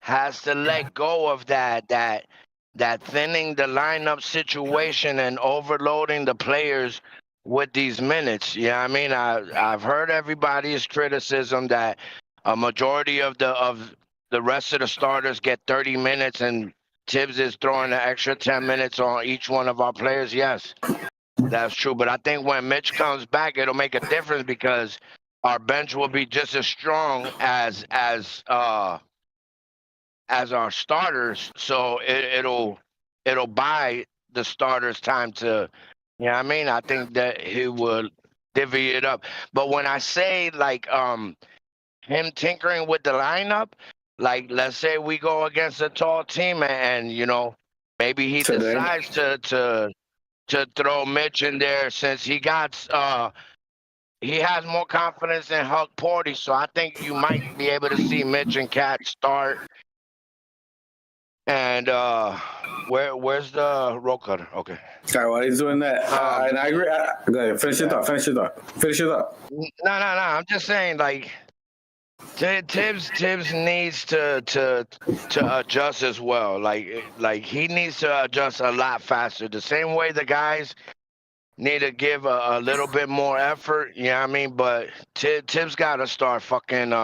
has to let go of that thinning the lineup situation and overloading the players with these minutes. Yeah, I mean, I've heard everybody's criticism that a majority of the rest of the starters get 30 minutes and Tibbs is throwing an extra 10 minutes on each one of our players. Yes, that's true. But I think when Mitch comes back, it'll make a difference because our bench will be just as strong as our starters. So it'll buy the starters time to, you know what I mean? I think that he would divvy it up. But when I say like him tinkering with the lineup, like let's say we go against a tall team and you know, maybe he decides to throw Mitch in there since he has more confidence in Huck Porty. So I think you might be able to see Mitch and Cat start. And where's the roll cutter? Okay. All right, while he's doing that, and I agree. Go ahead, finish it up. No. I'm just saying, like, Tibbs needs to adjust as well. Like he needs to adjust a lot faster. The same way the guys need to give a little bit more effort. You know what I mean? But Tibbs got to start fucking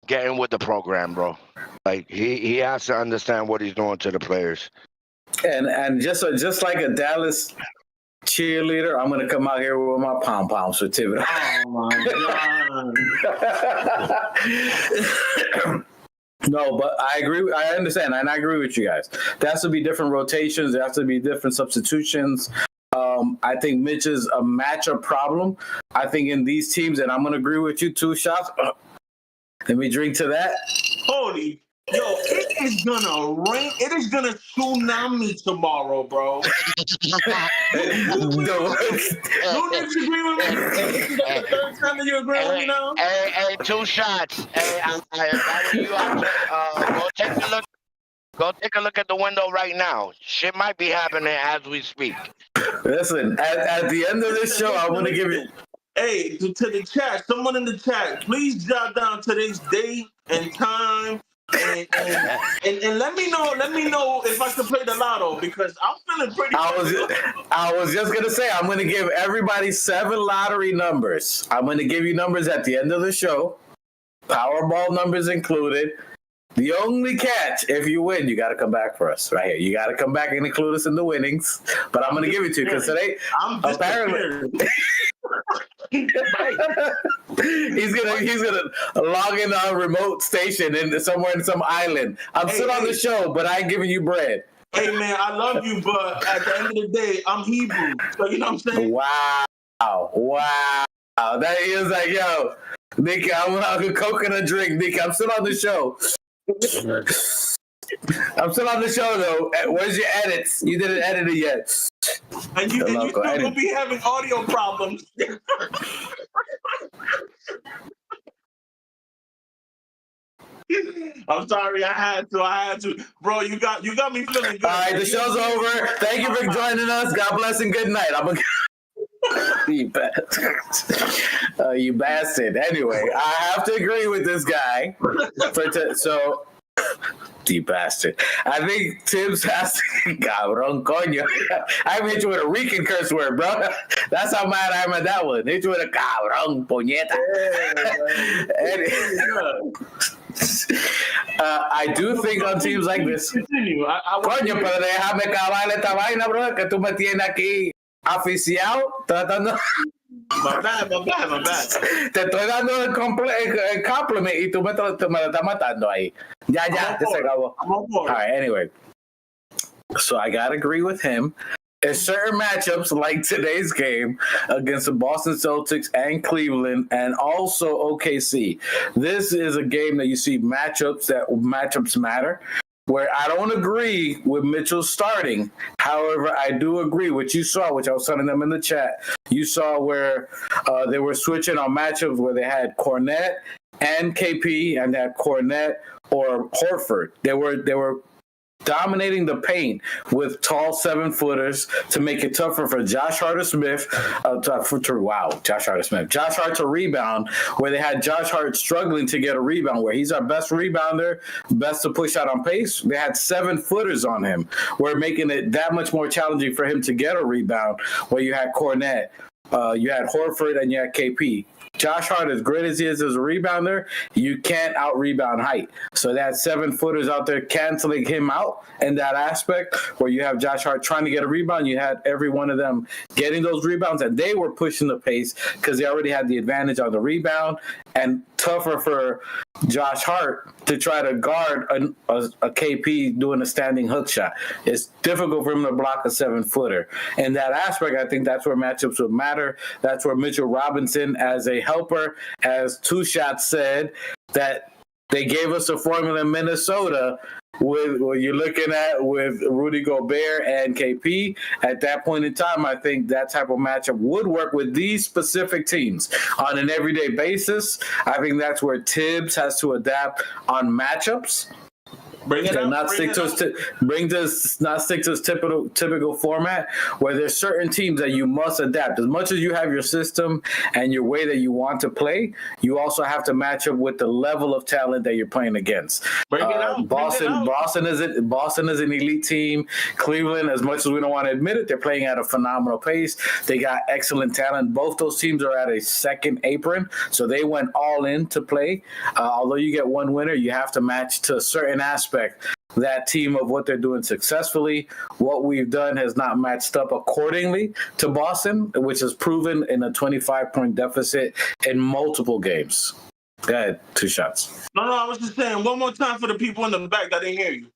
getting with the program, bro. Like he has to understand what he's doing to the players. And just like a Dallas cheerleader, I'm gonna come out here with my pom-pom certificate. Oh my god. No, but I agree. I understand, and I agree with you guys. There has to be different rotations. There has to be different substitutions. I think Mitch is a matchup problem. I think in these teams, and I'm gonna agree with you. 2 shots. Let me drink to that. Holy, yo, it is gonna rain. It is gonna tsunami tomorrow, bro. No. Don't you agree with me? This is the third time that you agree with me now? Hey, 2 shots. Hey, if I were you, I'd go take a look at the window right now. Shit might be happening as we speak. Listen, at the end of this show, I'm gonna give you. Hey, to the chat, someone in the chat, please jot down today's date and time, and let me know if I can play the lotto because I'm feeling pretty. I was just gonna say I'm gonna give everybody 7 lottery numbers. I'm gonna give you numbers at the end of the show, Powerball numbers included. The only catch, if you win, you got to come back for us right here. You got to come back and include us in the winnings. But I'm going to give it to you because today, apparently, he's gonna log in on a remote station somewhere in some island. I'm still on the show, but I ain't giving you bread. Hey man, I love you, but at the end of the day, I'm Hebrew. So you know what I'm saying? Wow. That is like, yo, Nick, I'm on a coconut drink. Nick, I'm still on the show. I'm still on the show though. Where's your edits? You didn't edit it yet. And you still gonna be having audio problems. I'm sorry, I had to. Bro, you got me feeling good. All right, the show's over. Thank you for joining us. God bless and good night. You bastard. You bastard. Anyway, I have to agree with this guy. You bastard. I think Tibbs has to. Cabrón, coño. I hit you with a Rican curse word, bro. That's how mad I am at that one. Hit you with a cabrón, puñeta. I do think on teams like this. Continue. Coño, pero déjame acabar esta vaina, bro, que tú me tienes aquí aficiado tratando. My bad. Te estoy dando el compliment y tú me lo estás matando ahí. Ya, se acabó. All right, anyway. So I got to agree with him. In certain matchups like today's game against the Boston Celtics and Cleveland and also OKC, this is a game that you see matchups matter. Where I don't agree with Mitchell starting. However, I do agree what you saw, which I was telling them in the chat. You saw where they were switching on matchups where they had Cornette and KP and they had Cornette or Horford. They were dominating the paint with tall 7-footers to make it tougher for Josh Hart to rebound, where they had Josh Hart struggling to get a rebound, where he's our best rebounder, best to push out on pace. They had 7-footers on him, where making it that much more challenging for him to get a rebound, where you had Cornette, you had Horford, and you had KP. Josh Hart, as great as he is as a rebounder, you can't out-rebound height. So that 7-footers out there canceling him out in that aspect, where you have Josh Hart trying to get a rebound. You had every one of them getting those rebounds, and they were pushing the pace because they already had the advantage on the rebound, and tougher for Josh Hart to try to guard a KP doing a standing hook shot. It's difficult for him to block a 7-footer. In that aspect, I think that's where matchups would matter. That's where Mitchell Robinson, as a helper, as Two Shots said, that they gave us a formula in Minnesota with what you're looking at with Rudy Gobert and KP. At that point in time, I think that type of matchup would work with these specific teams on an everyday basis. I think that's where Tibbs has to adapt on matchups. Not stick to his typical format, where there's certain teams that you must adapt. As much as you have your system and your way that you want to play, you also have to match up with the level of talent that you're playing against. Boston is an elite team. Cleveland, as much as we don't want to admit it, they're playing at a phenomenal pace. They got excellent talent. Both those teams are at a second apron, so they went all in to play. Although you get one winner, you have to match to a certain aspect that team of what they're doing successfully. What we've done has not matched up accordingly to Boston, which is proven in a 25-point deficit in multiple games. Go ahead, Two Shots. No, I was just saying, one more time for the people in the back that didn't hear you.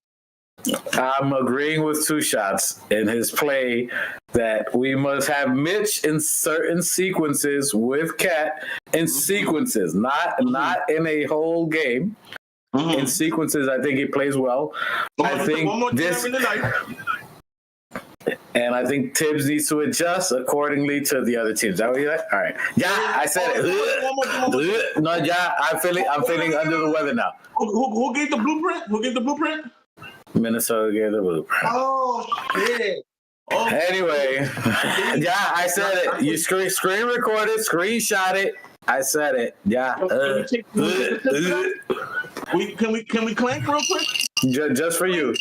I'm agreeing with Two Shots in his play that we must have Mitch in certain sequences with Cat in sequences, not in a whole game. Mm-hmm. In sequences, I think he plays well. I think and I think Tibbs needs to adjust accordingly to the other teams. Is that what you like? All right. Yeah, I said it. No, yeah, I'm feeling under the weather now. Who gave the blueprint? Minnesota gave the blueprint. Oh shit. Oh. Anyway, yeah, I said it. You screen record it, screenshot it. I said it. Yeah. Can we clank real quick? Just for you.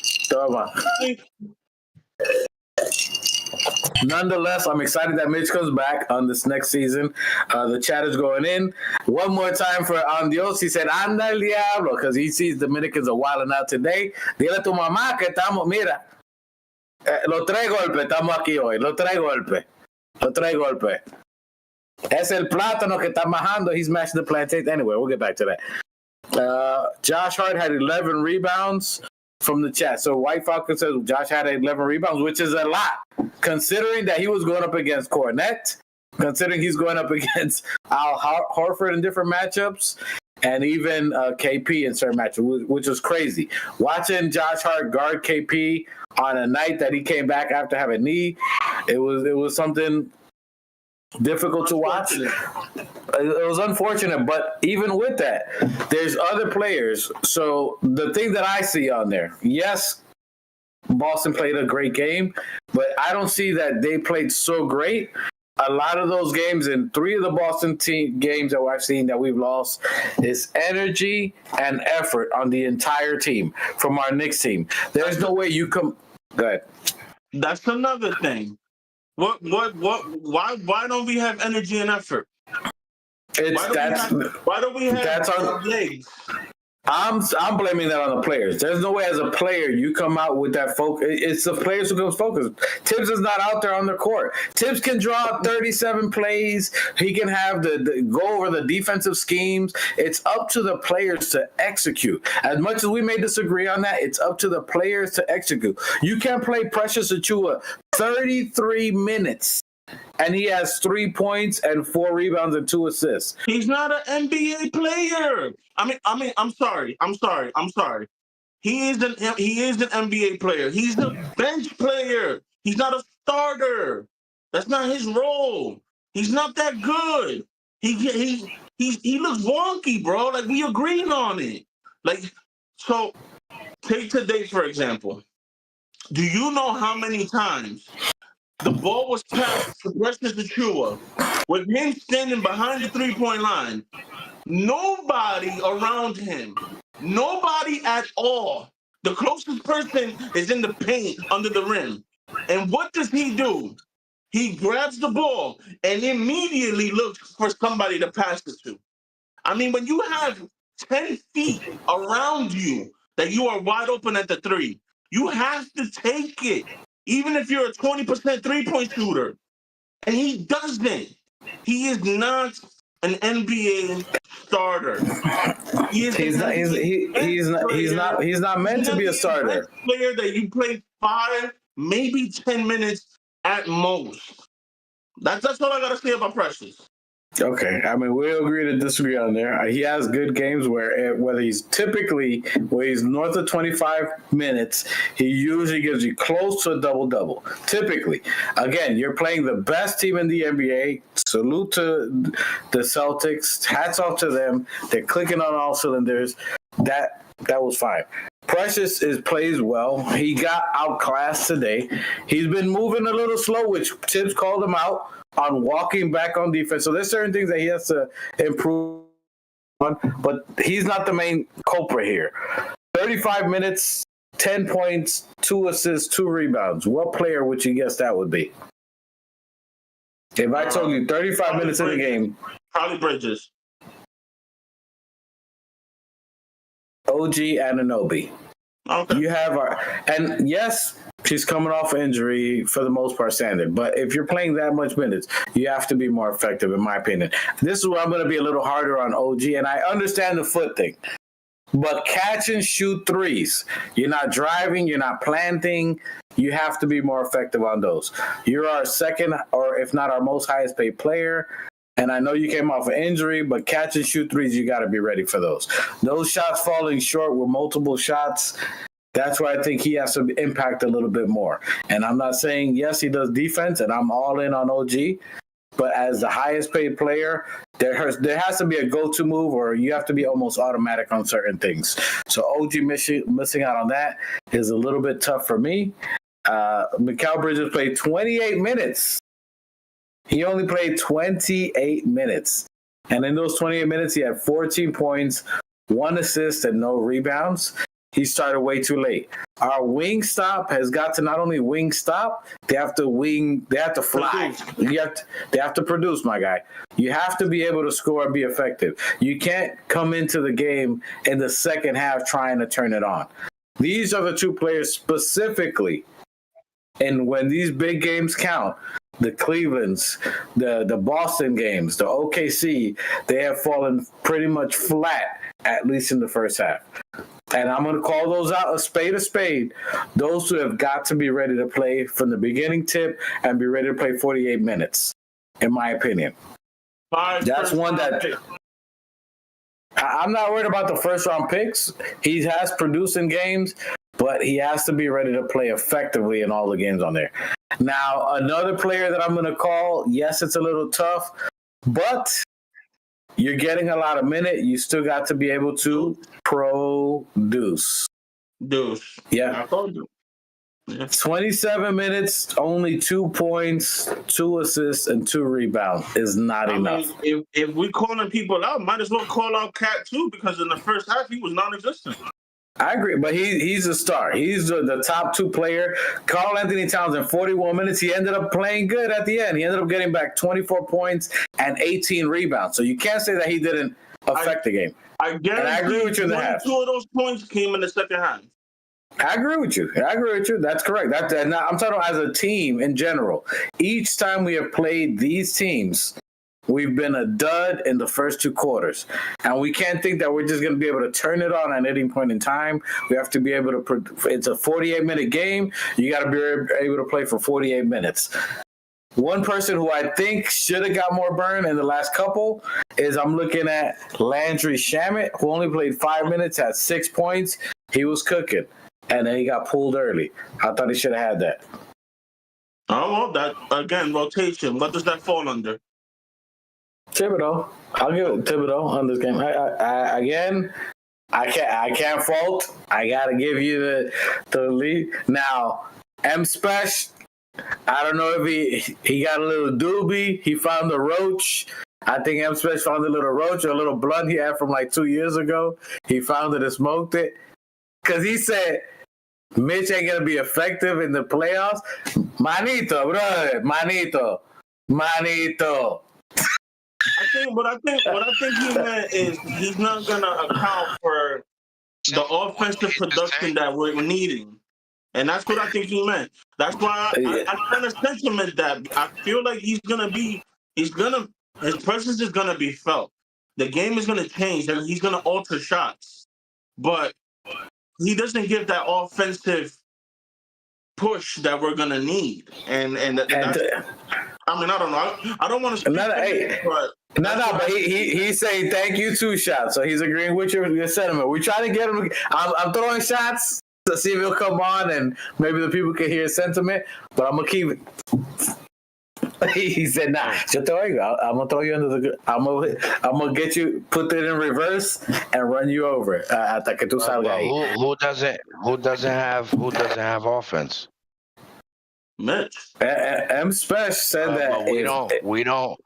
Nonetheless, I'm excited that Mitch comes back on this next season. The chat is going in. One more time for Andios. He said, anda el diablo, because he sees Dominicans are wilding out today. Dile a tu mamá que estamos, mira, los tres golpes, estamos aquí hoy. Los tres golpes. Es el plátano que está majando. He's mashing the plantain. Anyway, we'll get back to that. Josh Hart had 11 rebounds from the chat. So White Falcon says Josh had 11 rebounds, which is a lot, considering that he was going up against Cornette, considering he's going up against Al Horford in different matchups, and even KP in certain matchups, which was crazy. Watching Josh Hart guard KP on a night that he came back after having a knee, it was something difficult to watch. It was unfortunate, but even with that, there's other players. So the thing that I see on there, yes, Boston played a great game, but I don't see that they played so great. A lot of those games, and 3 of the Boston team games that I've seen that we've lost, is energy and effort on the entire team from our Knicks team. There's no way you come. Go ahead. That's another thing. Why don't we have energy and effort? Why don't we have legs? I'm blaming that on the players. There's no way as a player you come out with that focus. It's the players who comes focused. Tibbs is not out there on the court. Tibbs can draw 37 plays. He can have the go over the defensive schemes. It's up to the players to execute. As much as we may disagree on that, it's up to the players to execute. You can't play Precious Achiuwa 33 minutes. And he has 3 points and 4 rebounds and 2 assists. He's not an NBA player. I'm sorry. He is an NBA player. He's a bench player. He's not a starter. That's not his role. He's not that good. He looks wonky, bro. Like, we agreed on it. Like, so take today for example. Do you know how many times the ball was passed to Precious Achua with him standing behind the three-point line? Nobody around him. Nobody at all. The closest person is in the paint under the rim. And what does he do? He grabs the ball and immediately looks for somebody to pass it to. I mean, when you have 10 feet around you that you are wide open at the three, you have to take it, even if you're a 20% three-point shooter. And he doesn't. He is not an NBA starter. He's not meant to be a starter. Player that you play 5, maybe 10 minutes at most. That's all I gotta say about Precious. Okay, I mean, we'll agree to disagree on there. He has good games whether he's north of 25 minutes, he usually gives you close to a double-double. Typically. Again, you're playing the best team in the NBA. Salute to the Celtics. Hats off to them. They're clicking on all cylinders. That was fine. Precious plays well. He got outclassed today. He's been moving a little slow, which Tibbs called him out on walking back on defense. So there's certain things that he has to improve on, but he's not the main culprit here. 35 minutes, 10 points, 2 assists, 2 rebounds. What player would you guess that would be? If I told you 35 minutes in the game. Probably Bridges. OG Anunoby. Okay. You have and yes, she's coming off injury for the most part, standard. But if you're playing that much minutes, you have to be more effective, in my opinion. This is where I'm going to be a little harder on OG, and I understand the foot thing. But catch and shoot threes. You're not driving, you're not planting. You have to be more effective on those. You're our second, or if not our most highest paid player. And I know you came off an injury, but catch and shoot threes, you got to be ready for those. Those shots falling short with multiple shots, that's where I think he has to impact a little bit more. And I'm not saying, yes, he does defense, and I'm all in on OG. But as the highest paid player, there has to be a go-to move, or you have to be almost automatic on certain things. So OG missing out on that is a little bit tough for me. Mikal Bridges played 28 minutes. He only played 28 minutes. And in those 28 minutes, he had 14 points, 1 assist, and no rebounds. He started way too late. Our wing stop has got to not only wing stop, they have to fly. They have to produce, my guy. You have to be able to score and be effective. You can't come into the game in the second half trying to turn it on. These are the 2 players specifically. And when these big games count, the Clevelands, the Boston games, the OKC, they have fallen pretty much flat, at least in the first half. And I'm going to call those out a spade. Those who have got to be ready to play from the beginning tip and be ready to play 48 minutes, in my opinion. That's one that I'm not worried about the first round picks. He has produced in games, but he has to be ready to play effectively in all the games on there. Now, another player that I'm going to call, yes, it's a little tough, but you're getting a lot of minutes. You still got to be able to produce. Yeah. I told you. Yeah. 27 minutes, only 2 points, 2 assists, and 2 rebounds is not enough. Mean, if we're calling people out, might as well call out Cat too, because in the first half he was non-existent. I agree, but he's a star. He's the top 2 player. Karl Anthony Towns in 41 minutes, he ended up playing good at the end. He ended up getting back 24 points and 18 rebounds. So you can't say that he didn't affect the game. I agree with you in the half. 2 of those points came in the second half. I agree with you. That's correct. I'm talking about as a team in general. Each time we have played these teams, we've been a dud in the first 2 quarters. And we can't think that we're just going to be able to turn it on at any point in time. We have to be able to – it's a 48-minute game. You got to be able to play for 48 minutes. One person who I think should have got more burn in the last couple is I'm looking at Landry Shamet, who only played 5 minutes, had 6 points. He was cooking, and then he got pulled early. I thought he should have had that. Oh, well, that, again, rotation. What does that fall under? Thibodeau. I'll give it Thibodeau on this game. Again, I can't fault. I gotta give you the lead. Now, M Special, I don't know if he got a little doobie. He found the roach. I think M Special found a little roach or a little blunt he had from like 2 years ago. He found it and smoked it. Cause he said Mitch ain't gonna be effective in the playoffs. Manito, brother. Manito. What I think he meant is he's not gonna account for the offensive production that we're needing, and that's what I think he meant. That's why I kind of sentiment that I feel like his presence is gonna be felt. The game is gonna change, and he's gonna alter shots, but he doesn't give that offensive push that we're gonna need, and that's. I mean, I don't know. I don't want to speak but he's saying thank you 2 shots, so he's agreeing with your sentiment. We're trying to get him. I'm throwing shots to see if he'll come on, and maybe the people can hear his sentiment. But I'm gonna keep it. He said, "Nah, yo te oigo. I'm gonna throw you under the. I'm gonna get you, put it in reverse, and run you over. Hasta que tú salgas ahí." Who doesn't have offense? Mitch. M Special said that but we don't.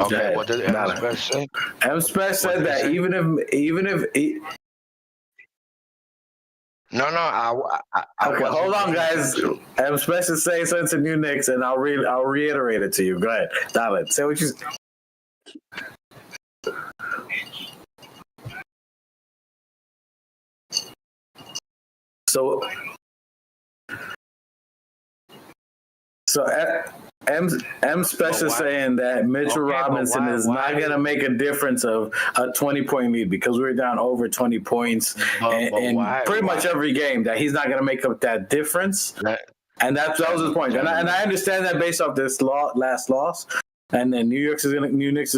Okay, yeah, what did M Special say? M Special said that even if No, I okay, hold on, guys. M Special saying something to New Knicks, and I'll reiterate it to you. Go ahead, Dalit. Say what you. So M Special saying that Mitchell Robinson is not going to make a difference of a 20-point lead because we're down over 20 points in pretty much every game, that he's not going to make up that difference. And that was his point. And I understand that based off this last loss. And then New Knicks is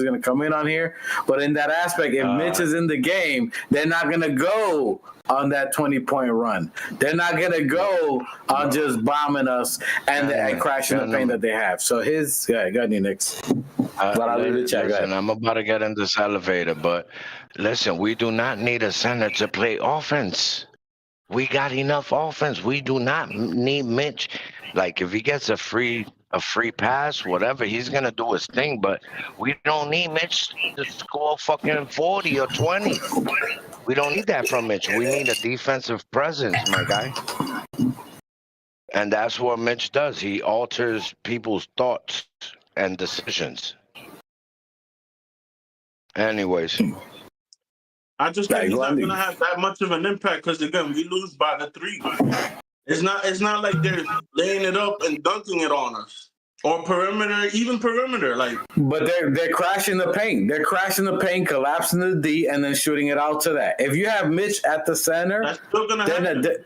going to come in on here. But in that aspect, if Mitch is in the game, they're not going to go on that 20-point run. They're not going to go on just bombing us and crashing the paint that they have. So go New Knicks. But I'll leave it check. Listen, I'm about to get in this elevator, but listen, we do not need a center to play offense. We got enough offense. We do not need Mitch. Like, if he gets a free pass, whatever, he's gonna do his thing. But we don't need Mitch to score fucking 40 or 20. We don't need that from Mitch. We need a defensive presence, my guy. And that's what Mitch does. He alters people's thoughts and decisions. Anyways. I just think he's not gonna have that much of an impact because again, we lose by the 3. It's not like they're laying it up and dunking it on us. Or perimeter, like. But they're crashing the paint. They're crashing the paint, collapsing the D, and then shooting it out to that. If you have Mitch at the center, that's still gonna happen.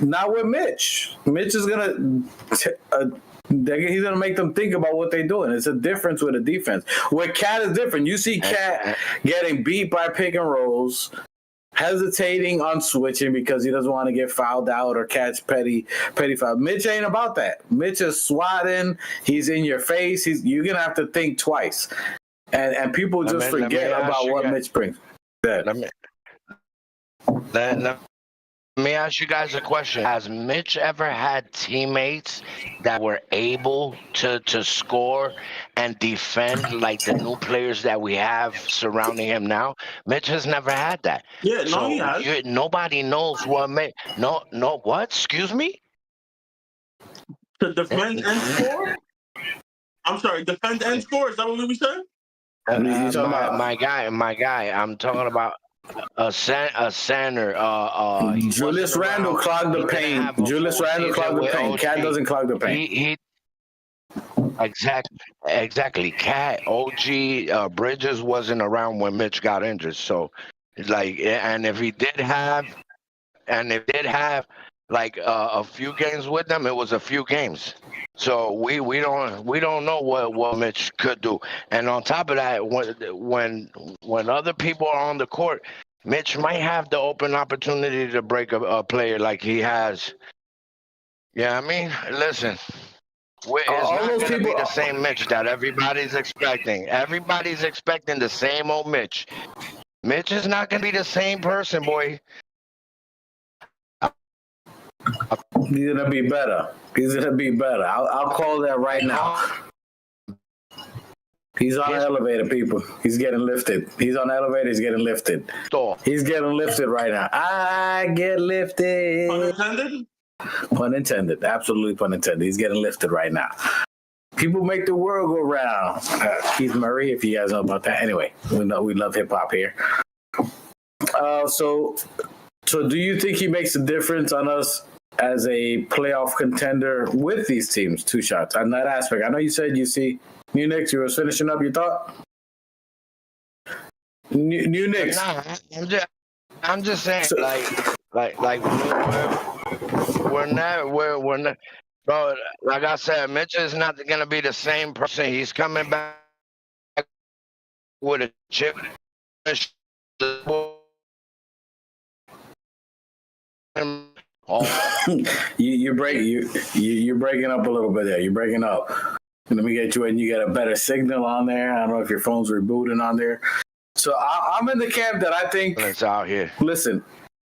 Not with Mitch. Mitch is gonna. He's gonna make them think about what they're doing. It's a difference with a defense. With Cat is different. You see Cat getting beat by pick and rolls, hesitating on switching because he doesn't want to get fouled out or catch petty foul. Mitch ain't about that. Mitch is swatting. He's in your face. You're gonna have to think twice, and people just forget about what Mitch brings. Let me ask you guys a question. Has Mitch ever had teammates that were able to score and defend like the new players that we have surrounding him now? Mitch has never had that. Yeah, no, he has. Nobody knows what Mitch. No, what? Excuse me? To defend and score? I'm sorry, defend and score? Is that what we were saying? My guy. I'm talking about a center. Julius Randle clogged the paint. Julius Randle clogged the paint. Cat doesn't clog the paint. Exactly. Cat, OG, Bridges wasn't around when Mitch got injured. So, like, and if he did have like a few games with them, it was a few games. So we don't know what Mitch could do. And on top of that, when other people are on the court, Mitch might have the open opportunity to break a player like he has. Yeah, I mean, listen, it's not going to be the same Mitch that everybody's expecting. Everybody's expecting the same old Mitch. Mitch is not gonna be the same person, boy. He's gonna be better. He's gonna be better. I'll call that right now. He's on the elevator, people. He's getting lifted. He's on the elevator. He's getting lifted. He's getting lifted right now. I get lifted. Pun intended? Pun intended. Absolutely pun intended. He's getting lifted right now. People make the world go round. Keith Murray, if you guys know about that. Anyway, we know we love hip hop here. So do you think he makes a difference on us as a playoff contender with these teams? Two shots on that aspect. I know you said you see New Knicks. You was finishing up your thought. New Knicks. Nah, I'm just saying, so, like we're not, bro. Like I said, Mitch is not gonna be the same person. He's coming back with a chip. You're breaking up a little bit there. You're breaking up. Let me get you and you get a better signal on there. I don't know if your phone's rebooting on there. So I'm in the camp that I think it's out here. Listen,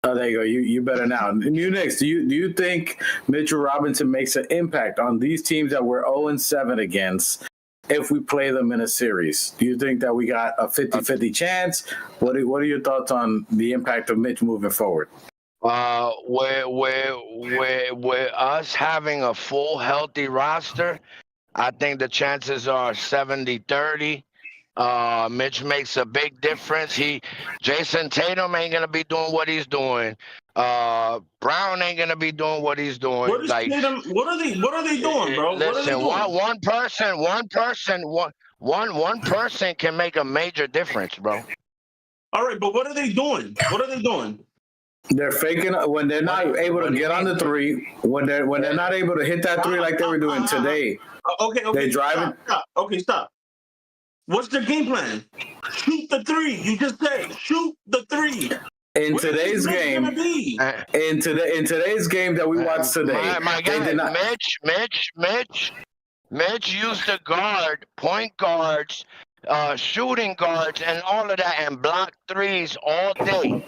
there you go. You better now. New Knicks. Do you think Mitchell Robinson makes an impact on these teams that we're 0-7 against if we play them in a series? Do you think that we got a 50-50 chance? What are your thoughts on the impact of Mitch moving forward? With us having a full healthy roster, I think the chances are 70-30. Mitch makes a big difference. Jason Tatum ain't gonna be doing what he's doing. Brown ain't gonna be doing what he's doing. What are they doing, bro? Listen, one person can make a major difference, bro. All right, but what are they doing? They're faking when they're not able to get on the three. When they're not able to hit that three like they were doing today. Okay. They driving. Stop. Okay, stop. What's their game plan? Shoot the three. You just said shoot the three. In today's game, in today's game that we watched today, my guy, Mitch used to guard point guards, shooting guards, and all of that, and block threes all day.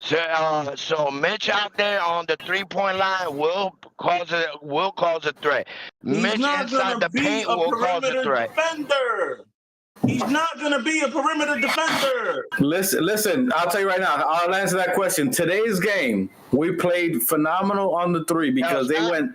So Mitch out there on the 3-point line will cause a threat. Mitch inside the paint will cause a threat. He's not going to be a perimeter defender. Listen, I'll tell you right now. I'll answer that question. Today's game, we played phenomenal on the three because they went.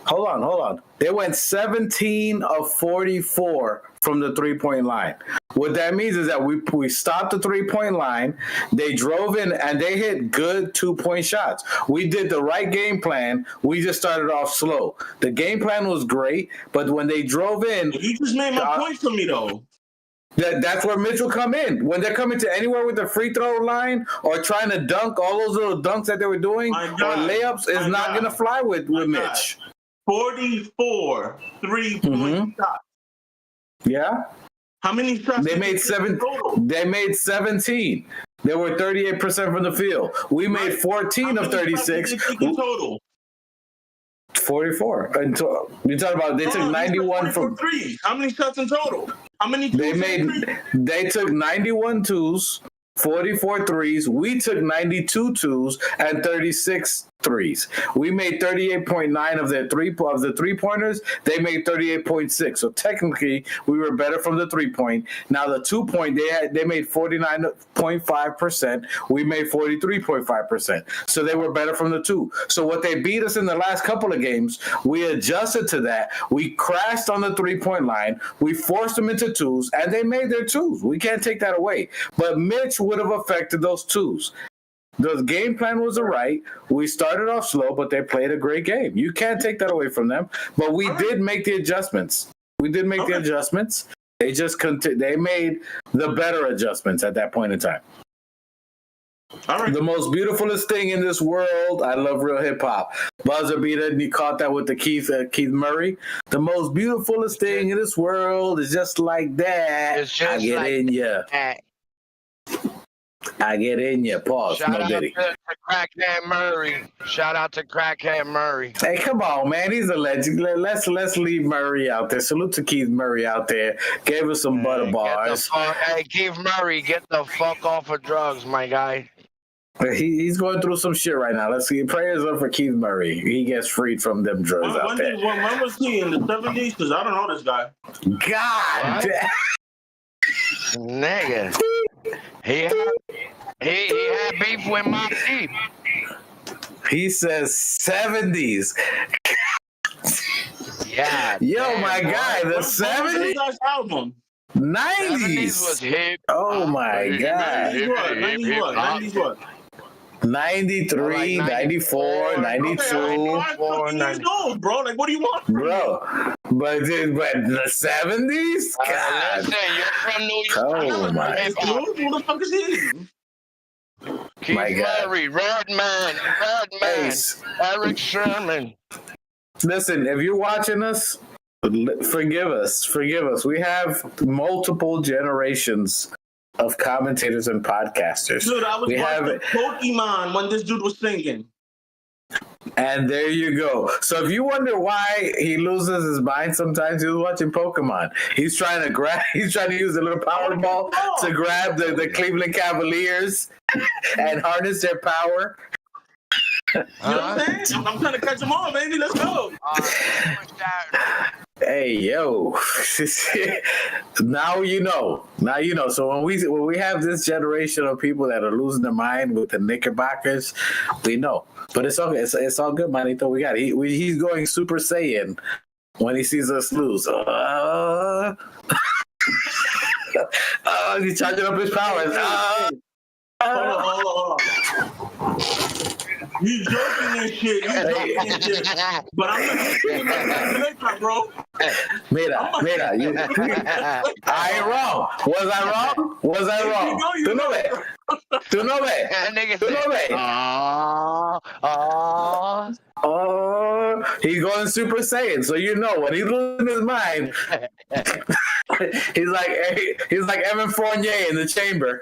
Hold on. They went 17 of 44 from the 3-point line. What that means is that we stopped the 3-point line. They drove in and they hit good 2-point shots. We did the right game plan. We just started off slow. The game plan was great, but when they drove in, you just made my point for me though. That's where Mitch will come in. When they're coming to anywhere with the free throw line or trying to dunk, all those little dunks that they were doing or layups is not going to fly with Mitch. 44 3-point shots. Yeah. How many shots? They made 17. They were 38% from the field. We made 14 of 36. Total. 44. You talking about they took 91 from three. How many shots in total? How many? They took 91 twos, 44 threes. We took 92 twos and 36 threes. We made 38.9 of the 3-pointers. They made 38.6. So technically, we were better from the 3-point. Now the 2-point, they made 49.5%. We made 43.5%. So they were better from the 2. So what they beat us in the last couple of games, we adjusted to that. We crashed on the 3-point line. We forced them into twos, and they made their twos. We can't take that away. But Mitch would have affected those twos. The game plan was right. We started off slow, but they played a great game. You can't take that away from them. But we did make the adjustments. They just they made the better adjustments at that point in time. All right. The most beautifulest thing in this world, I love real hip hop. Buzzer beater, and you caught that with the Keith Murray. The most beautifulest thing in this world is just like that. It's just I get like in ya. That. I get in your pause. Shout No out diddy. to Crackhead Murray. Shout out to Crackhead Murray. Hey, come on, man. He's a legend. Let's leave Murray out there. Salute to Keith Murray out there. Gave us some butter bars. Hey, Keith Murray, get the fuck off of drugs, my guy. He's going through some shit right now. Let's see. Prayers up for Keith Murray. He gets freed from them drugs out there. When was he in the 70s? Because I don't know this guy. God damn. Nigga. He had beef with my teeth. He says 70s. Yeah. Yo, damn, my boy. guy, the What was this 70s? guy's album? 70s was 90s. hip. Oh, my God. 90s what? 93, 94, 92. 94, 90. Old, bro. Like, what do you want from me? Bro, but the 70s? God. Listen, you're from New York. Oh, my Hip-hop. Who the fuck is he? Keith My God. Murray, Redman, Ace. Eric Sherman. Listen, if you're watching us, forgive us. We have multiple generations of commentators and podcasters. Dude, I was watching Pokemon when this dude was singing. And there you go. So if you wonder why he loses his mind sometimes, he was watching Pokemon. He's trying to use a little Powerball to grab the Cleveland Cavaliers and harness their power. You know what I'm saying? I'm trying to catch them all, baby. Let's go. Hey, yo. Now you know. So when we have this generation of people that are losing their mind with the Knickerbockers, we know. But it's all good. It's all good, Manito. We got it. He's going Super Saiyan when he sees us lose. He's charging up his powers. Hold on. You joking and shit. But I'm not joking about that, bro. Mira. I ain't wrong. Was I wrong? Tú no ves. Oh, he's going Super Saiyan. So you know when he's losing his mind, he's like Evan Fournier in the chamber.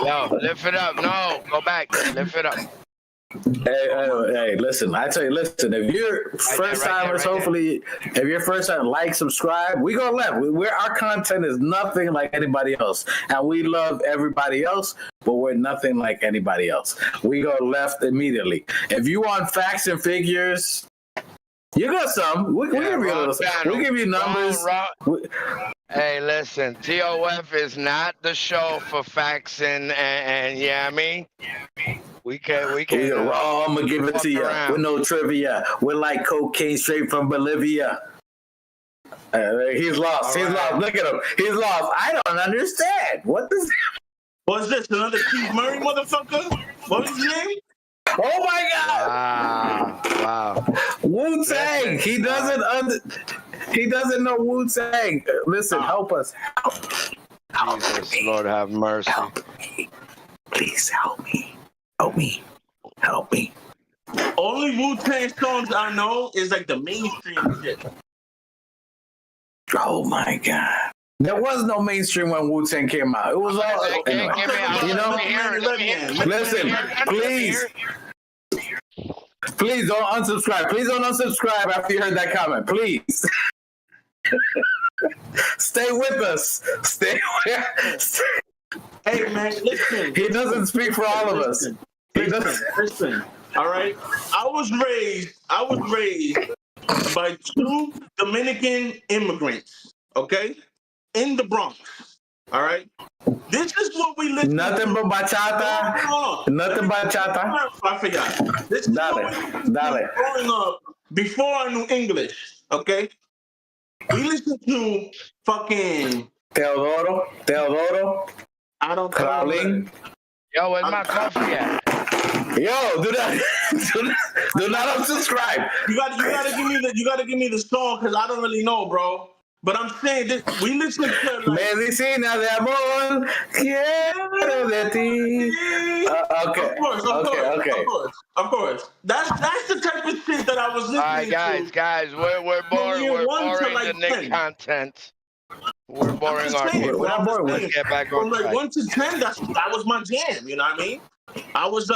Yo, lift it up. No, go back. Lift it up. Hey, listen. I tell you, listen. If you're first timers, hopefully, if you're first time, like, subscribe. We go left. Our content is nothing like anybody else, and we love everybody else, but we're nothing like anybody else. We go left immediately. If you want facts and figures, you got some. We give you a little. We give you numbers. Hey, listen, TOF is not the show for facts and yeah, I mean, we can. Raw, I'm gonna give it to you with no trivia. We're like cocaine straight from Bolivia. He's lost. Look at him. He's lost. I don't understand. What is? What's this? Another Keith Murray motherfucker? What was his name? Oh my God! Wow. Wu-Tang. He doesn't know Wu-Tang. Listen, help us. Jesus, Lord have mercy. Please help me. Help me. Only Wu-Tang songs I know is like the mainstream shit. Oh my God. There was no mainstream when Wu-Tang came out. It was all, anyway. Listen, please don't unsubscribe. Please don't unsubscribe after you heard that comment. Please. Stay with us. Hey, man, listen. He doesn't speak for all of us. Listen. All right? I was raised by two Dominican immigrants, okay? In the Bronx, all right? This is what we listen to. Nothing but bachata. Nothing but bachata. I forgot. This is what we listened to growing up before I knew English, okay? We listened to fucking... Teodoro. I don't Crowling. Yo, where's my coffee at? Yo, do not unsubscribe. You gotta give me the song because I don't really know, bro. But I'm saying this, we listen to like, Medicina de amor, quiero de ti. Okay. Of course. That's the type of shit that I was listening to. All right, guys, we're boring the Knicks content. We're boring our Saying, people. but I'm just saying, Let's get back from on like track. 1 to 10, that was my jam. You know what I mean? I was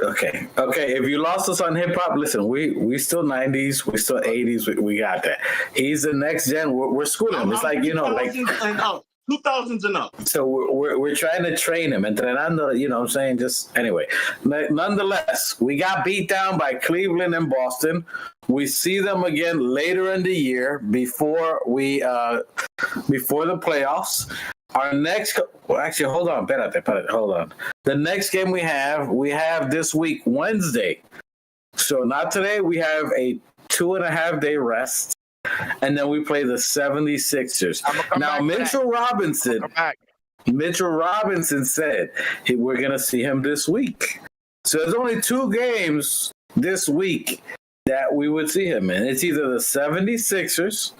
Okay. If you lost us on hip hop, listen, we still 90s, we still 80s. We got that. He's the next gen. We're schooling him. It's like, you know, like 2000s and up. so we're trying to train him, entrenando, you know what I'm saying? Just anyway. Nonetheless, we got beat down by Cleveland and Boston. We see them again later in the year before the playoffs. Our next, well, actually, hold on. The next game we have this week, Wednesday. So not today. We have a 2.5 day rest. And then we play the 76ers. Now, Mitchell Robinson said we're going to see him this week. So there's only 2 games this week that we would see him in. It's either the 76ers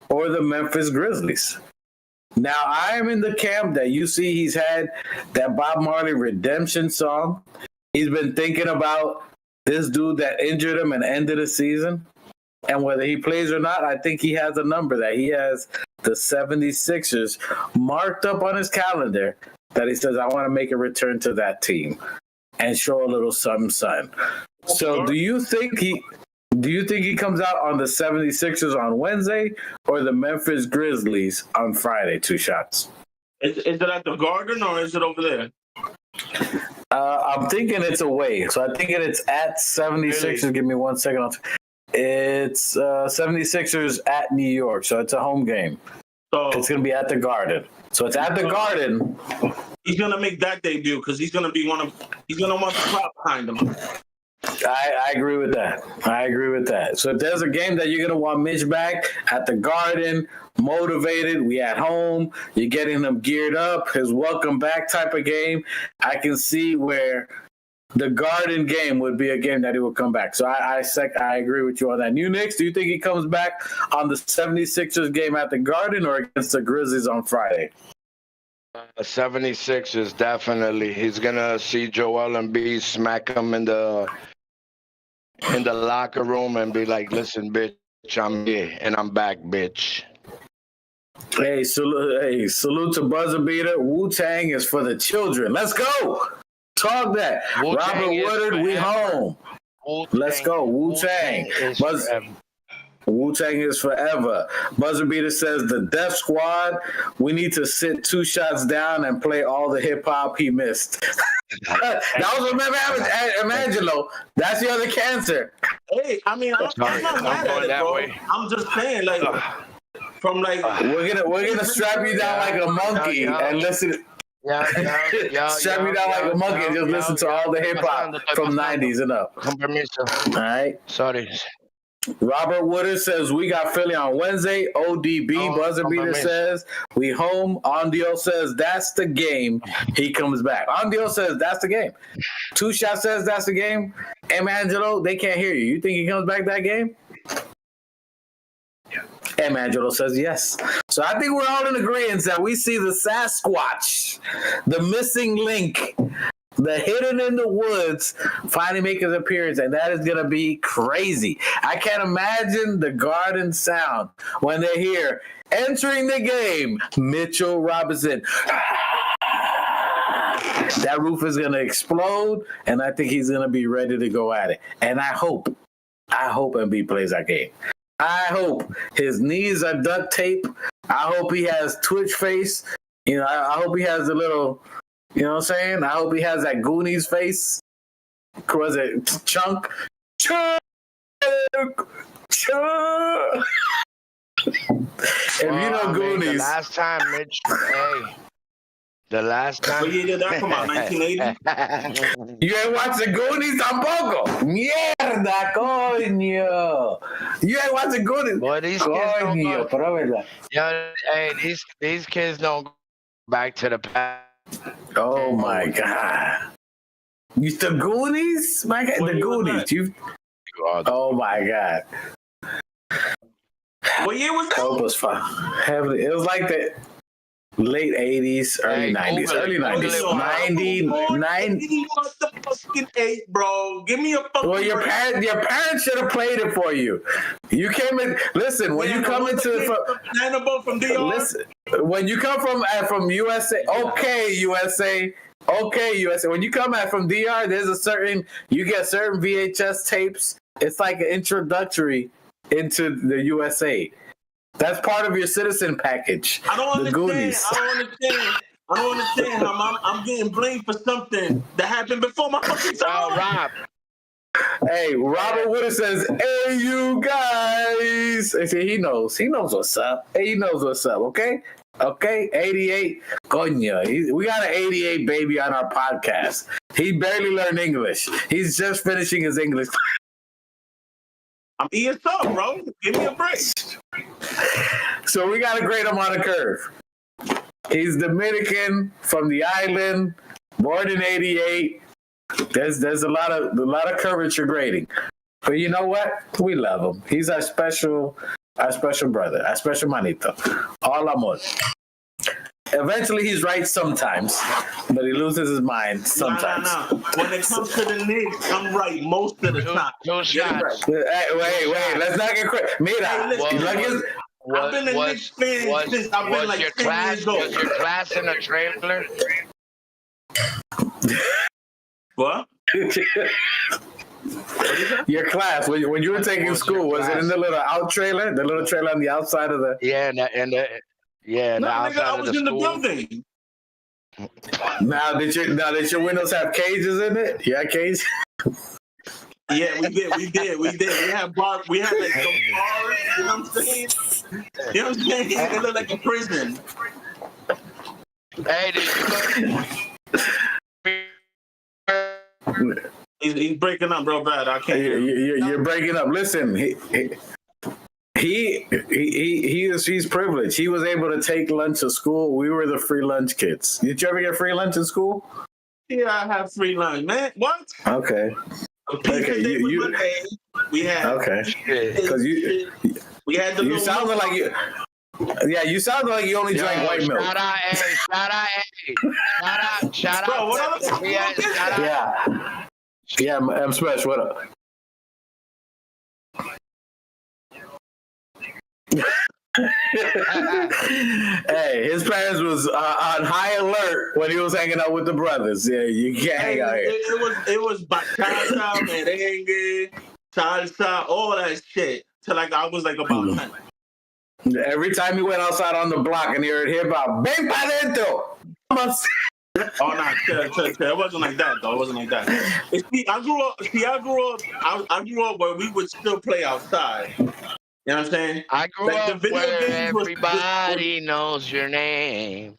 or the Memphis Grizzlies. Now, I am in the camp that you see he's had that Bob Marley redemption song. He's been thinking about this dude that injured him and ended the season. And whether he plays or not, I think he has a number that he has the 76ers marked up on his calendar that he says, I want to make a return to that team and show a little something. So do you think he comes out on the 76ers on Wednesday or the Memphis Grizzlies on Friday? 2 shots. Is it at the Garden or is it over there? I'm thinking it's away. So I'm thinking it's at 76ers. Really? Give me 1 second. It's 76ers at New York. So it's a home game. So it's going to be at the Garden. So it's at the Garden. He's going to make that debut because he's going to want the crowd behind him. I agree with that. So if there's a game that you're going to want Mitch back at the Garden, motivated, we at home, you're getting him geared up, his welcome back type of game, I can see where the Garden game would be a game that he would come back. So I agree with you on that. New Knicks, do you think he comes back on the 76ers game at the Garden or against the Grizzlies on Friday? 76ers, definitely. He's going to see Joel Embiid smack him in the locker room and be like, listen, bitch, I'm here and I'm back, bitch. Hey, salute to Buzzer Beater. Wu-Tang is for the children. Let's go. Talk that. Wu-Tang Robert Woodard, we home. Wu-Tang, Let's go. Wu-Tang. Wu-Tang is forever. Buzzer Beater says the Death Squad, we need to sit 2 shots down and play all the hip-hop he missed. That was Emangelo. That's the other cancer. Hey, I mean, I'm not mad at it, bro. I'm just saying, like, from like... We're gonna strap you down like a monkey and listen... Strap me down like a monkey and just listen to all the hip-hop from 90s and up. All right? Sorry. Robert Woodard says we got Philly on Wednesday. ODB Buzzer Beater says we home. Andio says that's the game. He comes back. Andio says that's the game. 2 Shot says that's the game. Emangelo, they can't hear you. You think he comes back that game? Emangelo says yes. So I think we're all in agreement that we see the Sasquatch, the missing link, the hidden in the woods, finally make his appearance, and that is going to be crazy. I can't imagine the Garden sound when they hear, entering the game, Mitchell Robinson. That roof is going to explode, and I think he's going to be ready to go at it. And I hope Embiid plays that game. I hope his knees are duct tape. I hope he has Twitch face. You know, I hope he has a little... You know what I'm saying? I hope he has that Goonies face. Was it Chunk? Chunk! Chunk! If you know Goonies. The last time, Mitch. Hey. The last time. What year did that come out? 1980? You ain't watching Goonies tampoco. Mierda, coño. You ain't watching Goonies. Boy, these kids don't go. Yo, hey, these kids don't go back to the past. Oh my God! You the Goonies, my God, the Goonies. Oh my God! What year was that? It was fun. Heavily. It was like the late 80s, early 90s, early 90s. 99. fucking 8, bro. Give me a fucking Well, your parents should have played it for you. You came in. Listen, when you come from DR. listen, when you come from USA, okay, USA. When you come from DR, you get certain VHS tapes. It's like an introductory into the USA. That's part of your citizen package. I don't understand. Goonies. I don't understand how I'm getting blamed for something that happened before my fucking time. Rob. Hey, Robert Wood says, "Hey, you guys." See, he knows what's up. Hey, he knows what's up. Okay. 88. Coño, we got an 88 baby on our podcast. He barely learned English. He's just finishing his English. I'm ESO, bro. Give me a break. So we got to grade him on a curve. He's Dominican from the island, born in 88. There's a lot of curvature grading. But you know what? We love him. He's our special brother, our special manito. All amor. Eventually he's right sometimes, but he loses his mind sometimes. No. When it comes to the Knicks, I'm right most of the time. No shots. Hey, wait. Let's not get crazy. Mira, I've been a Knicks fan since I've been like 10 years old. Was your class in a trailer? What? Your class, when you were taking school, was it in the little out trailer? The little trailer on the outside of the... Yeah, No, nigga, I was in the building. Now, did your windows have cages in it? You had cages? Yeah, we did. We had like some bars, you know what I'm saying? You know what I'm saying? It looked like a prison. Hey, He's breaking up real bad. I can't hear him. You're breaking up. Listen, he's privileged. He was able to take lunch at school. We were the free lunch kids. Did you ever get free lunch in school? Yeah, I have free lunch, man. What? Okay. We had because we had the. You sounded like you. Yeah, you sounded like you only drank white milk. Shout out. Bro, what else? Yeah, I'm Smash. What up? Hey, his parents was on high alert when he was hanging out with the brothers. Yeah, you can't hang out here. It was bachata, merengue, salsa, all that shit. Till like I was like about 10. Every time he went outside on the block and he heard hip hop, "Ven pa dentro." Oh no, it wasn't like that though. It wasn't like that. I grew up where we would still play outside. You know what I'm saying? I grew like, up where everybody knows your name.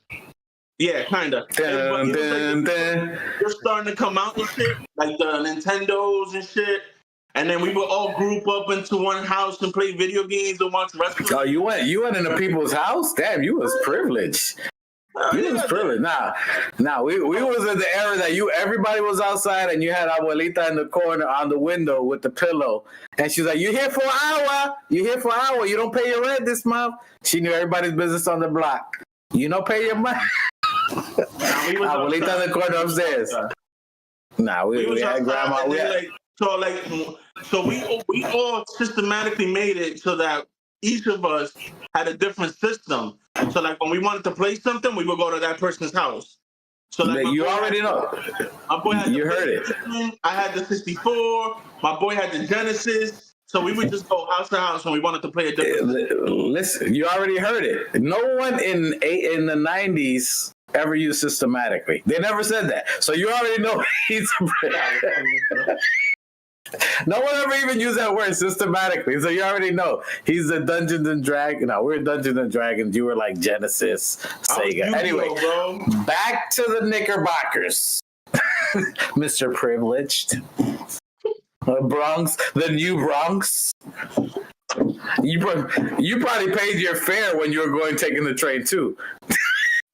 Yeah, kind of. They're starting to come out and shit, like the Nintendos and shit. And then we would all group up into one house and play video games and watch wrestling. Oh, you went into people's house? Damn, you was privileged. You was privileged. Nah, we was in the era that everybody was outside and you had abuelita in the corner on the window with the pillow. And she's like, "You here for an hour? You here for an hour? You don't pay your rent this month?" She knew everybody's business on the block. You don't pay your money. Abuelita in the corner upstairs. Nah, we had grandma. So we all systematically made it so that each of us had a different system. So like when we wanted to play something, we would go to that person's house. So like you already know. My boy had you heard it. I had the 64. My boy had the Genesis. So we would just go house to house when we wanted to play a different. Listen, you already heard it. No one in the 90s ever used systematically. They never said that. So you already know he's. No one ever even used that word systematically, so you already know he's a Dungeons and Dragons. No, we're Dungeons and Dragons. You were like Genesis, Sega. Anyway, back to the Knickerbockers, Mr. Privileged, Bronx, the new Bronx. You probably paid your fare when you were taking the train too.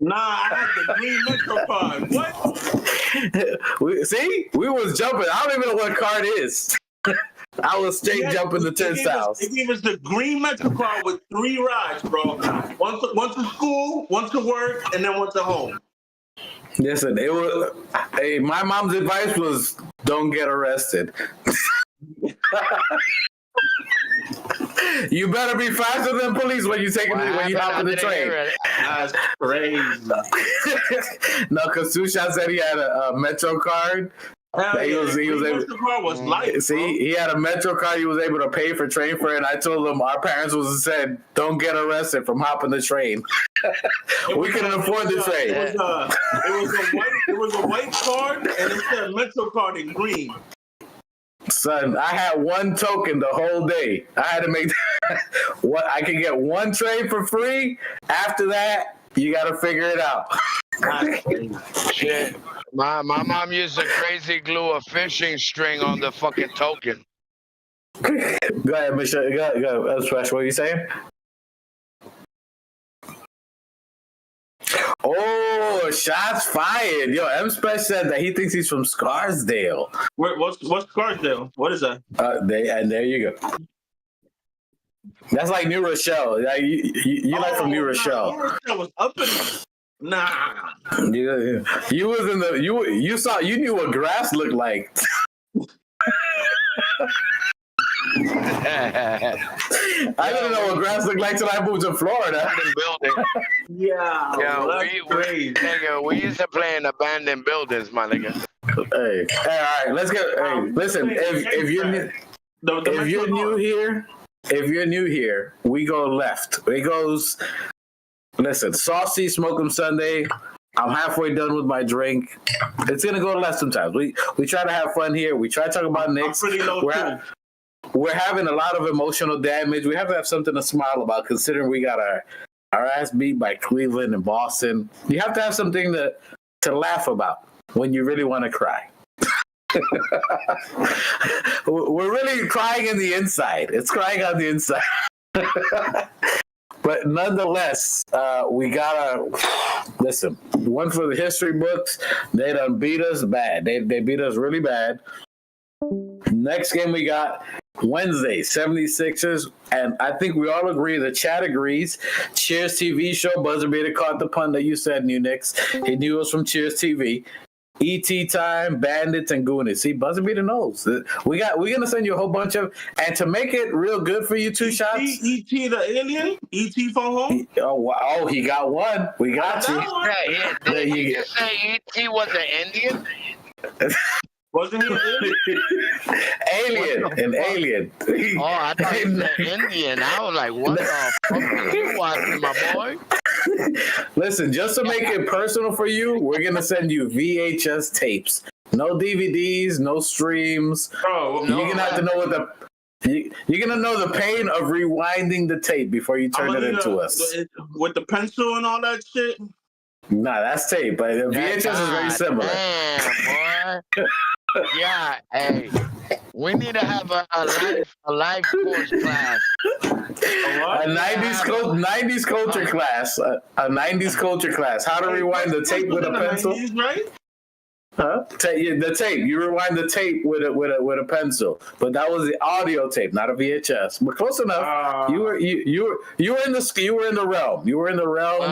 Nah, I had the green Metro card. What? We was jumping. I don't even know what card is. I was straight jumping the turnstiles. It gave us the green Metro card with 3 rides, bro. One to school, one to work, and then one to home. Listen, it was. Hey, my mom's advice was don't get arrested. You better be faster than police when you hop in the train. That's crazy. No, because Tushan said he had a Metro card. He was able. Car was light, see, he had a Metro card. He was able to pay for train fare, and I told him our parents said, "Don't get arrested from hopping the train. We couldn't afford the train." It was a white card, and it said Metro card in green. Son, I had one token the whole day. I had to make what I could get one train for free. After that, you got to figure it out. Shit. My mom used to crazy glue a fishing string on the fucking token. Go ahead, Michelle. Go ahead. What are you saying? Oh, shots fired. Yo, M Special said that he thinks he's from Scarsdale. What's Scarsdale? What is that? There you go. That's like New Rochelle. Like, you like from New Rochelle. New Rochelle was up in Nah. You was in the you knew what grass looked like. I didn't know what grass looked like till I moved to Florida. Yeah, we used to play in abandoned buildings, my nigga. Hey, all right, let's get. Hey, listen, if you're new here, we go left. It goes. Listen, saucy smoke 'em Sunday. I'm halfway done with my drink. It's gonna go left sometimes. We try to have fun here. We try to talk about Knicks. We're having a lot of emotional damage. We have to have something to smile about, considering we got our ass beat by Cleveland and Boston. You have to have something to laugh about when you really want to cry. We're really crying in the inside. It's crying on the inside. But nonetheless, we gotta listen. One for the history books. They done beat us bad. They beat us really bad. Next game we got Wednesday, 76ers. And I think we all agree, the chat agrees. Cheers TV show. Buzzer beater caught the pun that you said, New Knicks. He knew it was from Cheers TV. ET time, Bandits, and Goonies. See, Buzzer beater knows. We're gonna send you a whole bunch of, and to make it real good for you, two shots. ET the alien? ET phone home? Oh wow! He got one. We got you. Did you just say ET was an Indian? Wasn't he an alien? Oh, I thought he was an Indian. I was like, what the fuck are you watching, my boy? Listen, just to make it personal for you, we're gonna send you VHS tapes. No DVDs, no streams. Bro, you're gonna have to know you're gonna know the pain of rewinding the tape before you turn it into us. With the pencil and all that shit? Nah, that's tape, but the VHS is very similar. Damn, boy. Yeah, hey, we need to have a life course class. A 90s culture class. A 90s culture class. How to rewind the tape with a pencil. 90s, right? Huh? The tape. You rewind the tape with a pencil, but that was the audio tape, not a VHS. But close enough. You were in the realm. You were in the realm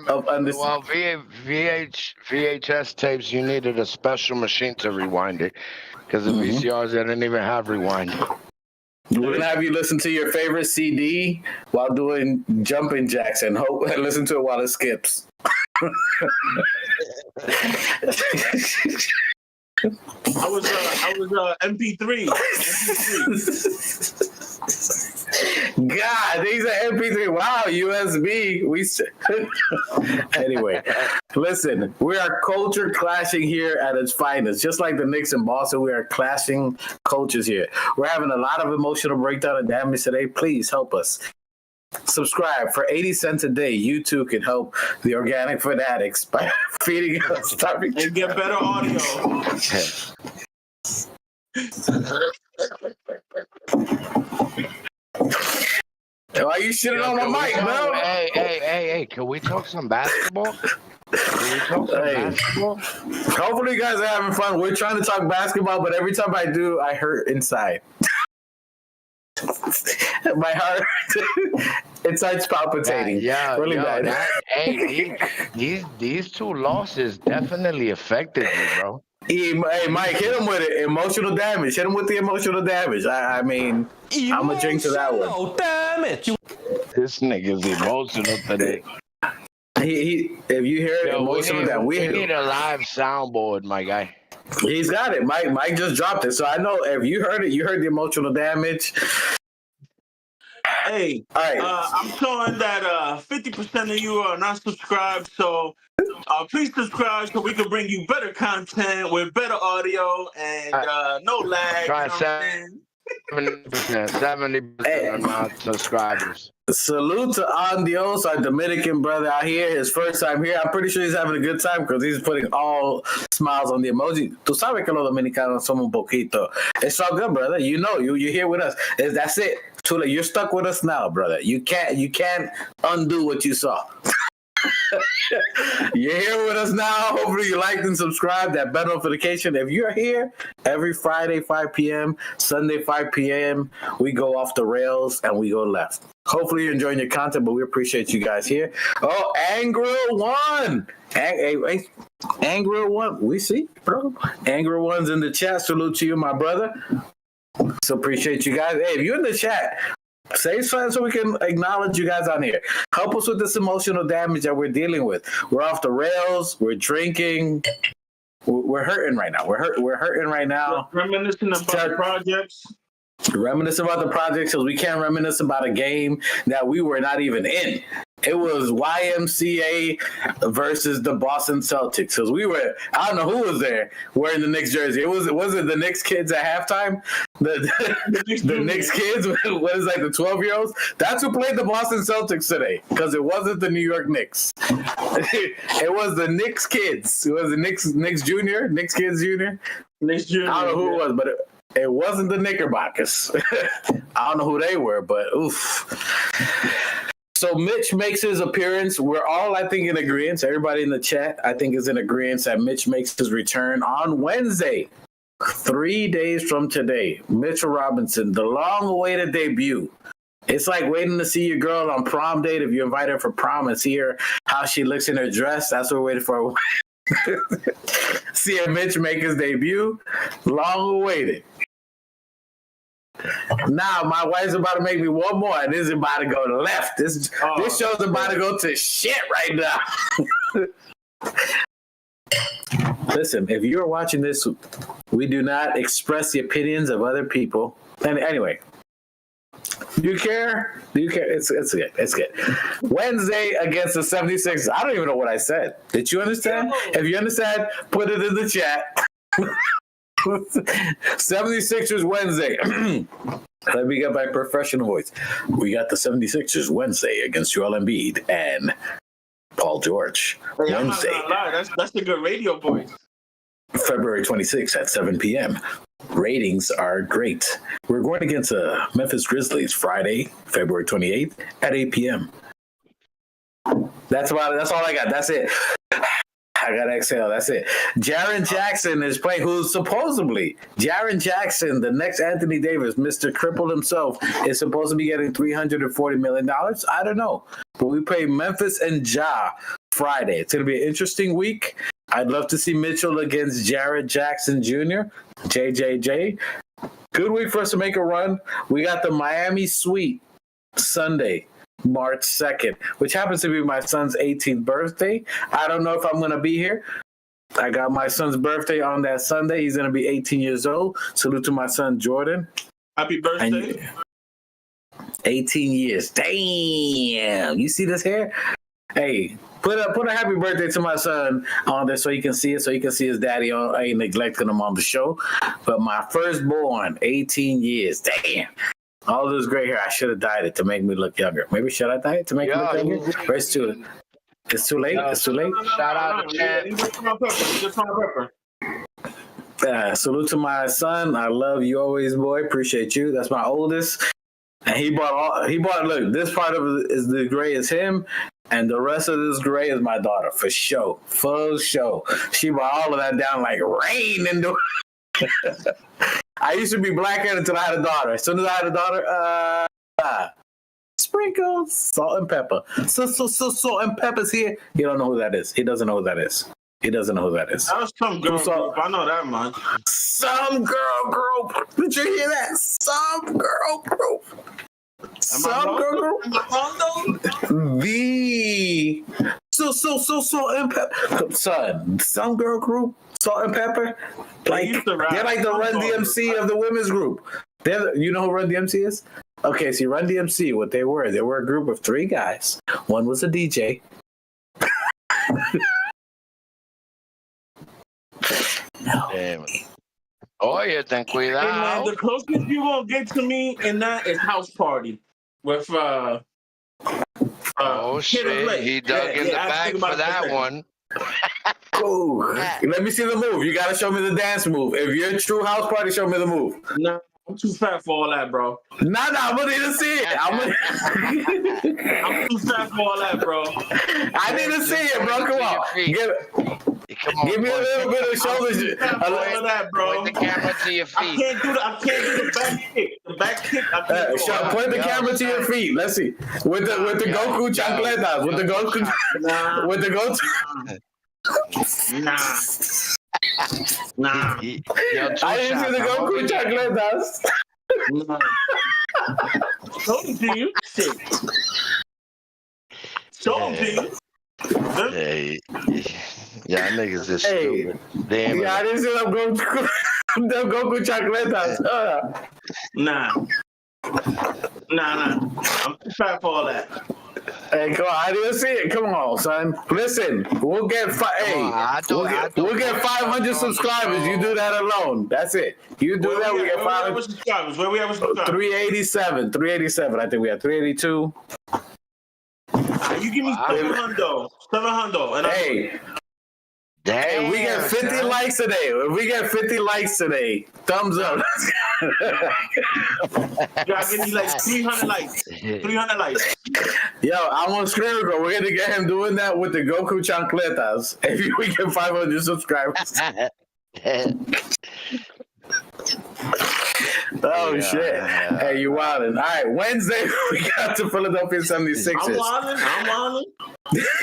of understanding. Well, VHS tapes, you needed a special machine to rewind it, because the VCRs they didn't even have rewind. We're gonna have you listen to your favorite CD while doing jumping jacks and listen to it while it skips. I was MP3. God, these are MP3. Wow, USB. Anyway, listen, we are culture clashing here at its finest. Just like the Knicks in Boston, we are clashing cultures here. We're having a lot of emotional breakdown and damage today. Please help us. Subscribe for 80 cents a day. You too can help the organic fanatics by feeding us and get better audio. Why you shitting on my mic, bro? Hey, can we talk some basketball? Basketball? Hopefully you guys are having fun. We're trying to talk basketball, but every time I do, I hurt inside. My heart inside's palpitating. Really bad. Hey, these two losses definitely affected you, bro. Hey, Mike, hit him with it. Emotional damage. Hit him with the emotional damage. I mean, I'm going to drink to that one. Damage. This nigga's emotional today. If you hear it, emotional damage. We need a live soundboard, my guy. He's got it. Mike just dropped it. So I know if you heard it, you heard the emotional damage. Hey, all right. I'm showing that 50% of you are not subscribed, so please subscribe so we can bring you better content with better audio and no lag. Try 70% are not subscribers. Salute to Andios, our Dominican brother out here. His first time here. I'm pretty sure he's having a good time because he's putting all smiles on the emoji. Tú sabes que los dominicanos somos un poquito. It's all good, brother. You know, you're here with us. That's it. Tula, you're stuck with us now, brother. You can't undo what you saw. You're here with us now. Hopefully you liked and subscribed. That bell notification. If you're here every Friday 5 p.m., Sunday 5 p.m., we go off the rails and we go left. Hopefully you're enjoying your content, but we appreciate you guys here. Oh, Angrill won. Angrill won. We see, bro. Angrill one's in the chat. Salute to you, my brother. So appreciate you guys. Hey, if you're in the chat, say something so we can acknowledge you guys on here. Help us with this emotional damage that we're dealing with. We're off the rails. We're drinking. We're hurting right now. We're hurting right now. Reminiscing about the projects. Reminisce about the projects because we can't reminisce about a game that we were not even in. It was YMCA versus the Boston Celtics because we were. I don't know who was there wearing the Knicks jersey. Was it the Knicks kids at halftime? The Knicks kids. What is like the 12-year-olds? That's who played the Boston Celtics today because it wasn't the New York Knicks. It was the Knicks kids. It was the Knicks Junior, Knicks kids Junior. Knicks Junior. I don't know who it was, but it wasn't the Knickerbockers. I don't know who they were, but oof. So Mitch makes his appearance. We're all, I think, in agreement. Everybody in the chat, I think, is in agreement that Mitch makes his return on Wednesday, 3 days from today. Mitchell Robinson, the long-awaited debut. It's like waiting to see your girl on prom date if you invite her for prom and see her how she looks in her dress. That's what we're waiting for. See Mitch make his debut. Long-awaited. Now my wife's about to make me one more, and this is about to go to left. This show's about to go to shit right now. Listen, if you're watching this, we do not express the opinions of other people. And anyway, do you care? It's good. It's good. Wednesday against the 76ers. I don't even know what I said. Did you understand? If you understand, put it in the chat. 76ers Wednesday. Let me get my professional voice. We got the 76ers Wednesday against Joel Embiid and Paul George. Hey, Wednesday. I'm not gonna lie. That's a good radio voice. February 26th at 7 p.m. Ratings are great. We're going against the Memphis Grizzlies Friday, February 28th at 8 p.m. That's about it. That's all I got. That's it. I got to exhale. That's it. Jaren Jackson is playing, who's supposedly, Jaren Jackson, the next Anthony Davis, Mr. Cripple himself, is supposed to be getting $340 million. I don't know. But we play Memphis and Ja Friday. It's going to be an interesting week. I'd love to see Mitchell against Jared Jackson Jr., JJJ. Good week for us to make a run. We got the Miami Sweet Sunday, March 2nd, which happens to be my son's 18th birthday. I don't know if I'm going to be here. I got my son's birthday on that Sunday. He's going to be 18 years old. Salute to my son, Jordan. Happy birthday. 18 years. Damn. You see this hair? Hey, put a happy birthday to my son on there so he can see it, so he can see his daddy. I ain't neglecting him on the show. But my firstborn, 18 years. Damn. All this gray hair, I should have dyed it to make me look younger. Maybe should I dye it to make me look younger? Or it's too late? It's too late? It's too late? Shout out to Chad. Salute to my son. I love you always, boy. Appreciate you. That's my oldest. And he bought, look, this part of it is the gray is him, and the rest of this gray is my daughter, for sure. For sure. She bought all of that down like rain into I used to be black-haired until I had a daughter. As soon as I had a daughter, sprinkles, salt and pepper. So salt and pepper's here. He don't know who that is. He doesn't know who that is. He doesn't know who that is. That was some girl group. I know that much. Some girl group. Did you hear that? Some girl group. Some girl group. The salt and pepper. Son, some girl group. Salt and pepper. Like they're like the Run DMC of the women's group. You know who Run DMC is? Okay, see, Run DMC, what they were a group of 3 guys. One was a DJ. No. Damn. Oye, ten Hey, man, cuidado. the closest you gonna get to me in that is House Party with Oh Kid and shit, Play. he dug in the I bag think about for it that a one. Cool. Let me see the move. You gotta show me the dance move. If you're a true house party, show me the move. Nah, I'm too fat for all that, bro. Nah, I'm gonna need to see it. I'm too fat for all that, bro. I need to see it, bro. Come on. Come on, Give me a little bit of shoulders. All of that, bro. Point the camera to your I feet. can't do the back kick. The back kick. I can't do it. Point the camera to your feet. Let's see. With the Goku chancletas. With the Goku. Nah. With the Goku. Nah. Yo, I didn't see the Goku chancletas. Nah. Show them to you. Shit. Show them to you. Hey, y'all niggas is Hey. stupid. Damn Yeah, I it. didn't see the Goku chancletas. Nah. I'm too fat for all that. Hey, come on! I didn't see it. Come on, son. Listen, we'll get we'll get 500 subscribers. You do that alone. That's it. You do that. We get 500 subscribers. Where we have subscribers? 387. I think we have 382. You give me 700, and Hey, Damn, we get 50 son. likes today. If we get 50 likes today, thumbs up. you gotta give me like 300 likes. 300 likes. Yo, I want screen record. We're gonna get him doing that with the Goku chancletas. If we get 500 subscribers. Oh shit! Hey, you wildin'. All right, Wednesday we got the Philadelphia 76ers. I'm wildin'.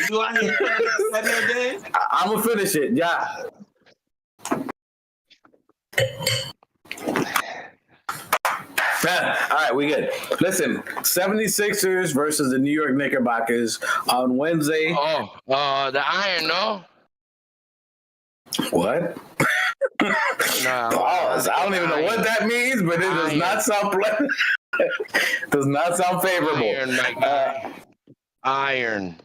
You out here trying that day? I'm gonna finish it. Yeah. All right, we good. Listen, 76ers versus the New York Knickerbockers on Wednesday. The Iron, no? What? Nah, Pause. I don't even know what that means, but it does not sound does not sound favorable. Iron, my guy. Iron.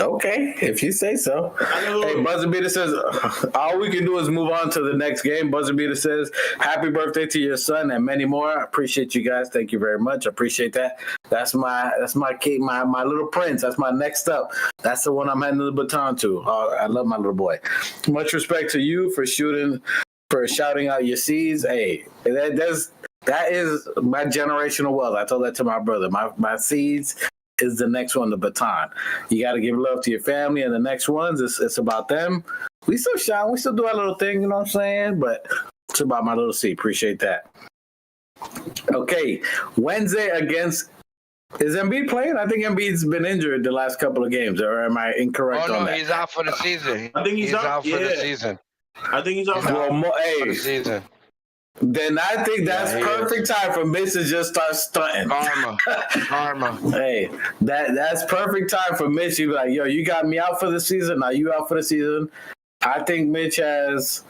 Okay, if you say so. Hey, Buzzer Beater says, all we can do is move on to the next game. Buzzer Beater says, happy birthday to your son and many more. I appreciate you guys. Thank you very much. I appreciate that. That's my kid, my little prince. That's my next up. That's the one I'm handing the baton to. I love my little boy. Much respect to you for shouting out your seeds. Hey, that is my generational wealth. I told that to my brother. My seeds is the next one, the baton. You got to give love to your family, and the next ones, it's about them. We still shine. We still do our little thing, you know what I'm saying? But it's about my little seed. Appreciate that. Okay, Wednesday against... Is Embiid playing? I think Embiid's been injured the last couple of games, or am I incorrect on that? He's out for the season. I think he's out for the season. I think he's out for the season. Then I think that's perfect time for Mitch to just start stunting. Karma. Hey, that's perfect time for Mitch. You be like, yo, you got me out for the season. Now you out for the season. I think Mitch has.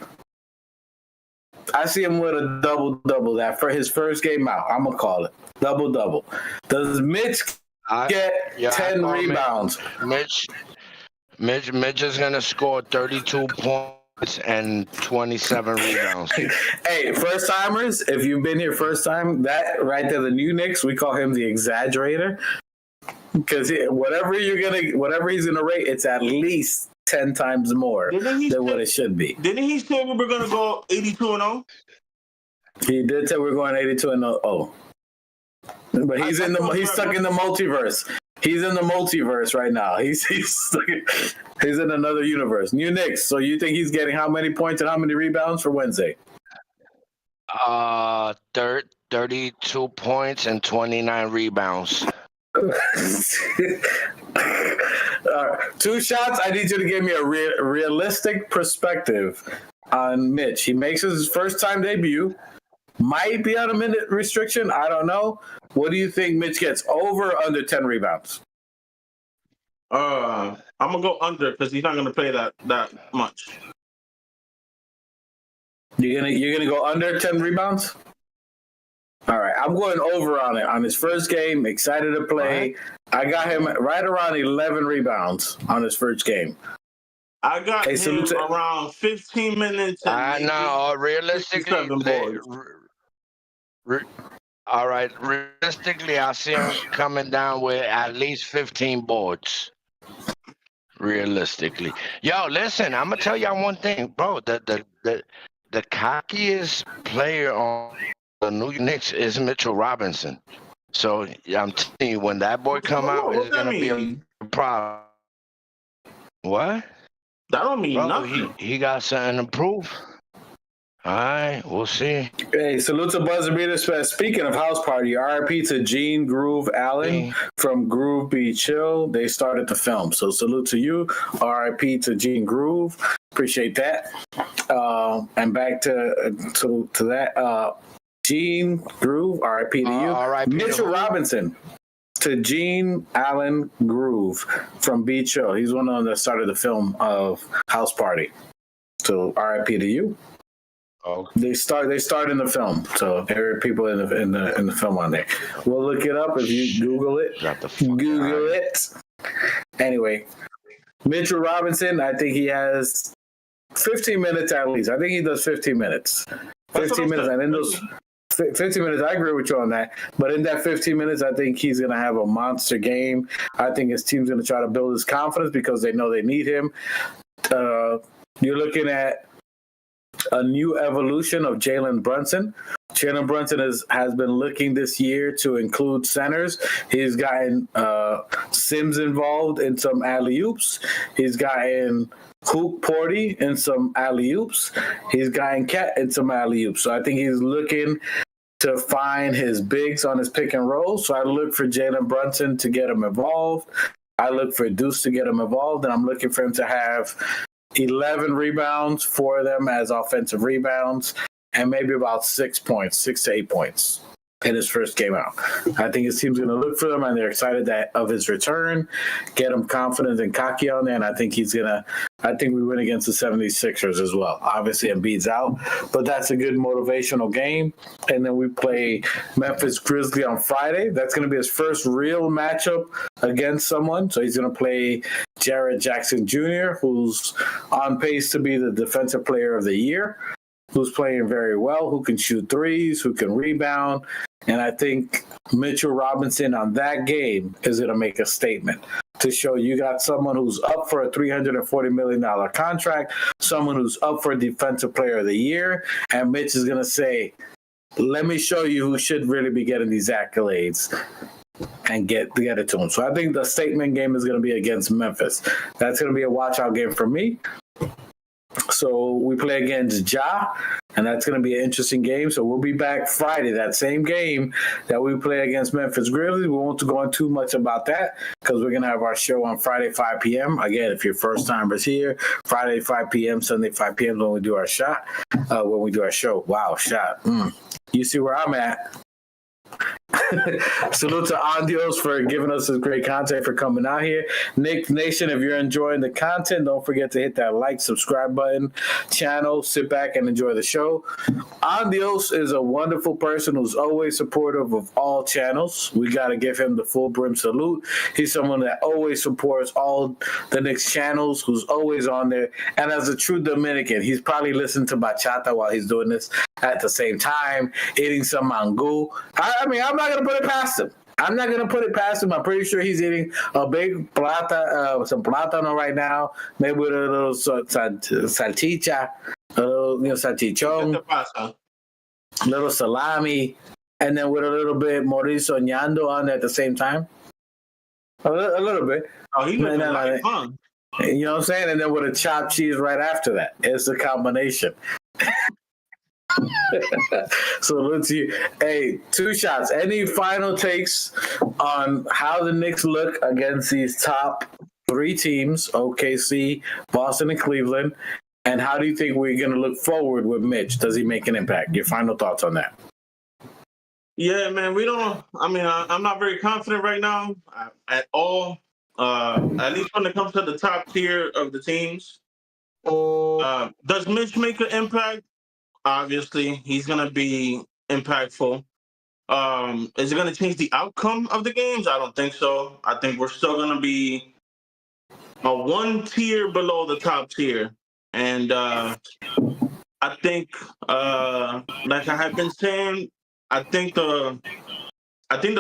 I see him with a double-double that for his first game out. I'm gonna call it double-double. Does Mitch get 10 rebounds? Mitch is gonna score 32 points and 27 rebounds. Hey, first timers, if you've been here first time, that right there, the new Knicks, we call him the exaggerator. Because whatever he's gonna rate, it's at least 10 times more than what it should be. Didn't he say we were gonna go 82-0? He did say we're going 82-0. But he's stuck in the multiverse. He's in the multiverse right now. He's in another universe. New Knicks. So you think he's getting how many points and how many rebounds for Wednesday? 32 points and 29 rebounds. Two shots. I need you to give me a realistic perspective on Mitch. He makes his first time debut. Might be on a minute restriction. I don't know. What do you think Mitch gets? Over or under 10 rebounds? I'm gonna go under because he's not gonna play that much. You're gonna go under 10 rebounds? All right, I'm going over on it. On his first game, excited to play. I got him right around 11 rebounds on his first game. I got him around 15 minutes. I know. Realistically, all right. Realistically, I see him coming down with at least 15 boards. Realistically, yo, listen. I'm gonna tell y'all one thing, bro. The cockiest player on the New York Knicks is Mitchell Robinson. So I'm telling you, when that boy come out, it's gonna be a problem. What? That don't mean nothing. He got something to prove. All right, we'll see. Hey, salute to Buzzer Beaters. Speaking of house party, RIP to Gene Groove Allen from Groove Be Chill. They started the film, so salute to you. RIP to Gene Groove. Appreciate that. And back to that. Gene Groove, RIP to you. RIP Mitchell Robinson to Gene Allen Groove from Be Chill. He's one of them that started the film of House Party. So RIP to you. Oh. They start in the film, so there are people in the film on there. We'll look it up if you Google it. Google it. Anyway, Mitchell Robinson, I think he has 15 minutes at least. I think he does 15 minutes. 15 minutes, and in those 15 minutes, I agree with you on that. But in that 15 minutes, I think he's going to have a monster game. I think his team's going to try to build his confidence because they know they need him. You're looking at a new evolution of Jalen Brunson. Jalen Brunson has been looking this year to include centers. He's gotten Sims involved in some alley-oops. He's gotten Hoop Porty in some alley-oops. He's gotten Cat in some alley-oops. So I think he's looking to find his bigs on his pick and roll. So I look for Jalen Brunson to get him involved. I look for Deuce to get him involved, and I'm looking for him to have 11 rebounds, 4 of them as offensive rebounds, and maybe about 6 to 8 points in his first game out. I think his team's going to look for him, and they're excited of his return, get him confident and cocky on there, and I think we win against the 76ers as well. Obviously, Embiid's out, but that's a good motivational game. And then we play Memphis Grizzlies on Friday. That's going to be his first real matchup against someone. So he's going to play Jared Jackson Jr., who's on pace to be the defensive player of the year, who's playing very well, who can shoot threes, who can rebound. And I think Mitchell Robinson on that game is going to make a statement to show you got someone who's up for a $340 million contract, someone who's up for Defensive Player of the Year, and Mitch is going to say, let me show you who should really be getting these accolades and get it to him. So I think the statement game is going to be against Memphis. That's going to be a watch-out game for me. So we play against Ja, and that's going to be an interesting game. So we'll be back Friday, that same game that we play against Memphis Grizzlies. We won't go into too much about that because we're going to have our show on Friday, 5 p.m. Again, if you're first-timers here, Friday, 5 p.m., Sunday, 5 p.m. when we do our show. Wow, shot. You see where I'm at. Salute to Andios for giving us this great content, for coming out here. Knicks Nation, if you're enjoying the content, don't forget to hit that like, subscribe button, channel, sit back and enjoy the show. Andios is a wonderful person who's always supportive of all channels. We got to give him the full brim salute. He's someone that always supports all the Knicks channels, who's always on there. And as a true Dominican, he's probably listening to bachata while he's doing this at the same time, eating some mango. I mean, I'm not going to put it past him. I'm pretty sure he's eating a big some plátano right now, maybe with a little salchicha, a little salchichon, a little salami, and then with a little bit Mauricio Ñando on there at the same time. A little bit. Oh, he looking like fun. You know what I'm saying? And then with a chopped cheese right after that. It's a combination. So let's see. Hey, two shots. Any final takes on how the Knicks look against these top three teams, OKC, Boston, and Cleveland? And how do you think we're going to look forward with Mitch? Does he make an impact? Your final thoughts on that? Yeah, man, I'm not very confident right now at all. At least when it comes to the top tier of the teams. Does Mitch make an impact? Obviously, he's going to be impactful. Is it going to change the outcome of the games? I don't think so. I think we're still going to be a one tier below the top tier. And I think, like I have been saying, I think the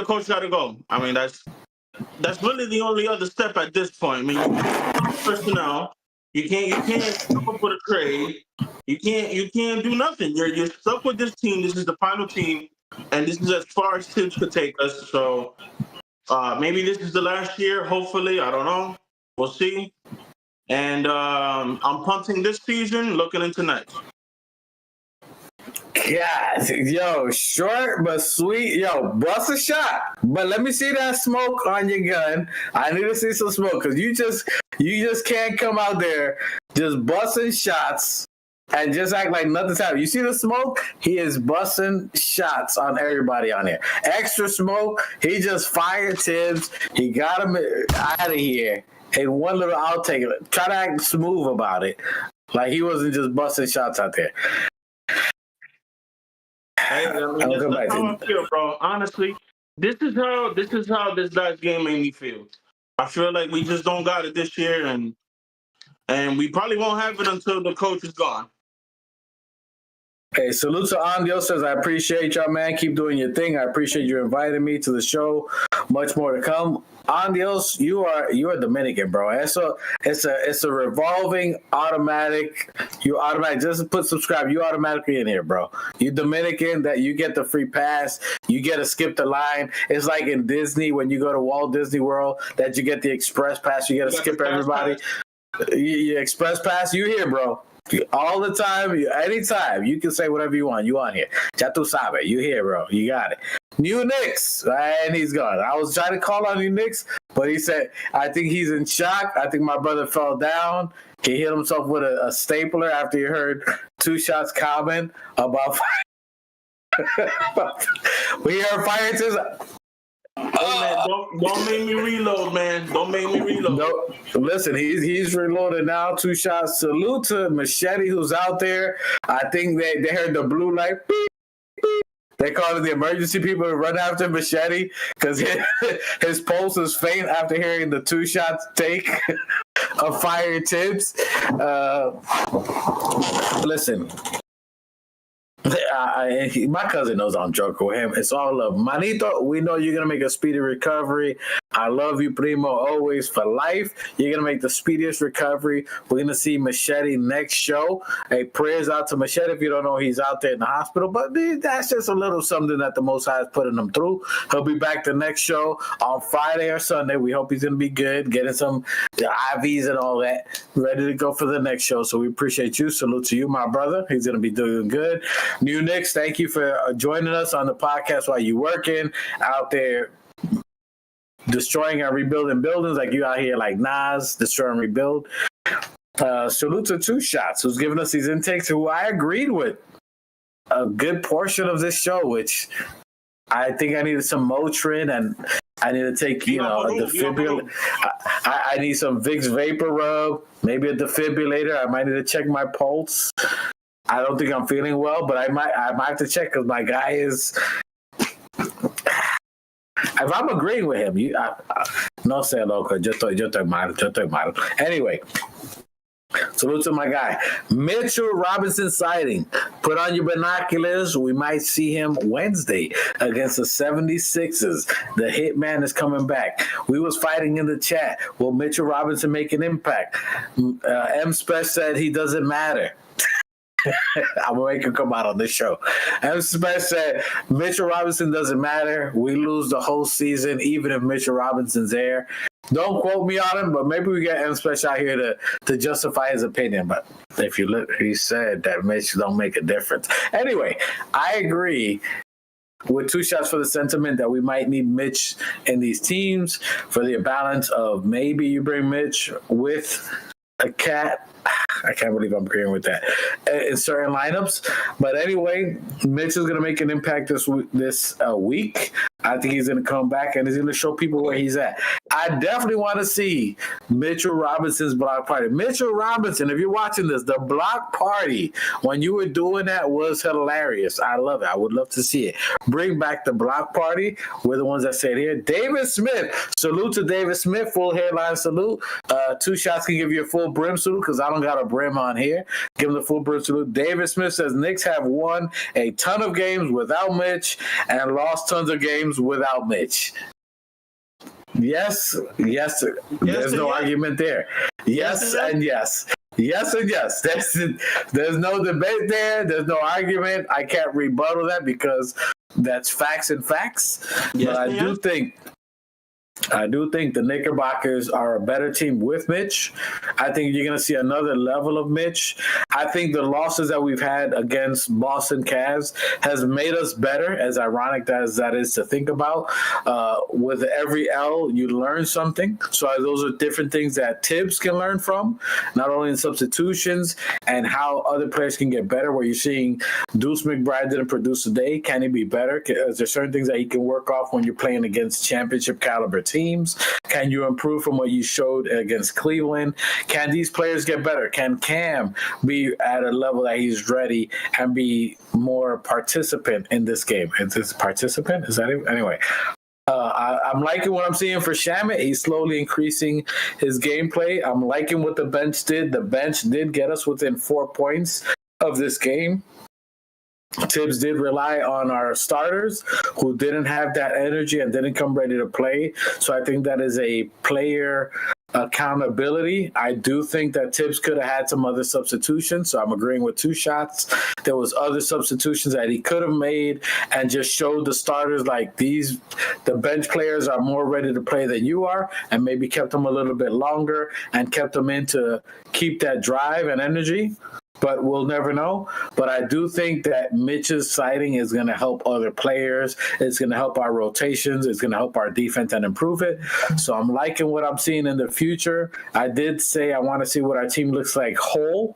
coach got to go. I mean, that's really the only other step at this point. I mean, you can't personnel. You can't come up with a trade. You can't do nothing. You're stuck with this team. This is the final team, and this is as far as Tibbs could take us. So maybe this is the last year. Hopefully, I don't know. We'll see. And I'm punting this season, looking into next. God, yo, short but sweet. Yo, bust a shot. But let me see that smoke on your gun. I need to see some smoke because you just can't come out there just busting shots and just act like nothing's happening. You see the smoke? He is busting shots on everybody on here. Extra smoke. He just fired Tibbs. He got him out of here. And one little outtake. Try to act smooth about it. Like he wasn't just busting shots out there. Hey, I mean, that's how I feel, bro. Honestly, this is how this last game made me feel. I feel like we just don't got it this year, and we probably won't have it until the coach is gone. Hey, salute to Andio says, I appreciate y'all, man. Keep doing your thing. I appreciate you inviting me to the show. Much more to come. Andios, you are Dominican, bro. It's a revolving automatic. You automatic just put subscribe. You automatically in here, bro. You Dominican that you get the free pass. You get to skip the line. It's like in Disney when you go to Walt Disney World that you get the express pass. You get to skip everybody. You express pass. You here, bro. All the time, anytime. You can say whatever you want. You on here. Ya tu sabes. You here, bro. You got it. New Knicks. And he's gone. I was trying to call on you Knicks, but he said, I think he's in shock. I think my brother fell down. He hit himself with a stapler after he heard two shots comment about we heard fire to Hey, man, don't make me reload, man. Don't make me reload. No, listen, he's reloaded now. Two shots. Salute to Machete, who's out there. I think they heard the blue light. Beep, beep. They called it the emergency people to run after Machete because his pulse is faint after hearing the two shots take of fire tips. Listen. My cousin knows I'm joking with him. It's all love. Manito, we know you're going to make a speedy recovery. I love you, primo, always for life. You're going to make the speediest recovery. We're going to see Machete next show. Hey, prayers out to Machete. If you don't know, he's out there in the hospital. But that's just a little something that the Most High is putting him through. He'll be back the next show on Friday or Sunday. We hope he's going to be good, getting some IVs and all that, ready to go for the next show. So we appreciate you. Salute to you, my brother. He's going to be doing good. New Knicks, thank you for joining us on the podcast while you're working out there, destroying and rebuilding buildings like you out here like Nas, destroy and rebuild. Salute to Two Shots, who's giving us these intakes, who I agreed with a good portion of this show, which I think I needed some Motrin and I need to take, a defibrillator. I need some Vicks Vapor Rub, maybe a defibrillator. I might need to check my pulse. I don't think I'm feeling well, but I might have to check because my guy is. If I'm agreeing with him, no sé, loco. Yo estoy mal. Anyway, salute to my guy. Mitchell Robinson sighting. Put on your binoculars. We might see him Wednesday against the 76ers. The hitman is coming back. We was fighting in the chat. Will Mitchell Robinson make an impact? M. Special said he doesn't matter. I'm gonna make him come out on this show. M. Special said Mitchell Robinson doesn't matter. We lose the whole season, even if Mitchell Robinson's there. Don't quote me on him, but maybe we get M Special out here to justify his opinion. But if you look, he said that Mitch don't make a difference. Anyway, I agree with two shots for the sentiment that we might need Mitch in these teams for the balance of maybe you bring Mitch with a cat. I can't believe I'm agreeing with that in certain lineups. But anyway, Mitch is going to make an impact this week. I think he's going to come back and he's going to show people where he's at. I definitely want to see Mitchell Robinson's block party. Mitchell Robinson, if you're watching this, the block party, when you were doing that was hilarious. I love it. I would love to see it. Bring back the block party. We're the ones that said here. David Smith. Salute to David Smith. Full hairline salute. Two shots can give you a full brim salute because I don't got a brim on here. Give him the full brim salute. David Smith says Knicks have won a ton of games without Mitch and lost tons of games without Mitch. Yes. There's no argument there. Yes and yes. Yes and yes. There's no debate there. There's no argument. I can't rebuttal that because that's facts and facts. Yes, but I do think the Knickerbockers are a better team with Mitch. I think you're going to see another level of Mitch. I think the losses that we've had against Boston CAVS has made us better, as ironic as that is to think about. With every L, you learn something. So those are different things that Tibbs can learn from, not only in substitutions and how other players can get better, where you're seeing Deuce McBride didn't produce today. Can he be better? Is there certain things that he can work off when you're playing against championship caliber teams? Can you improve from what you showed against Cleveland? Can these players get better? Can Cam be at a level that he's ready and be more participant in this game? Is this participant? Is that it? Anyway. I'm liking what I'm seeing for Shamet. He's slowly increasing his gameplay. I'm liking what the bench did. The bench did get us within 4 points of this game. Tibbs did rely on our starters who didn't have that energy and didn't come ready to play. So I think that is a player accountability. I do think that Tibbs could have had some other substitutions. So I'm agreeing with two shots. There was other substitutions that he could have made and just showed the starters like the bench players are more ready to play than you are, and maybe kept them a little bit longer and kept them in to keep that drive and energy. But we'll never know. But I do think that Mitch's sighting is going to help other players. It's going to help our rotations. It's going to help our defense and improve it. So I'm liking what I'm seeing in the future. I did say I want to see what our team looks like whole.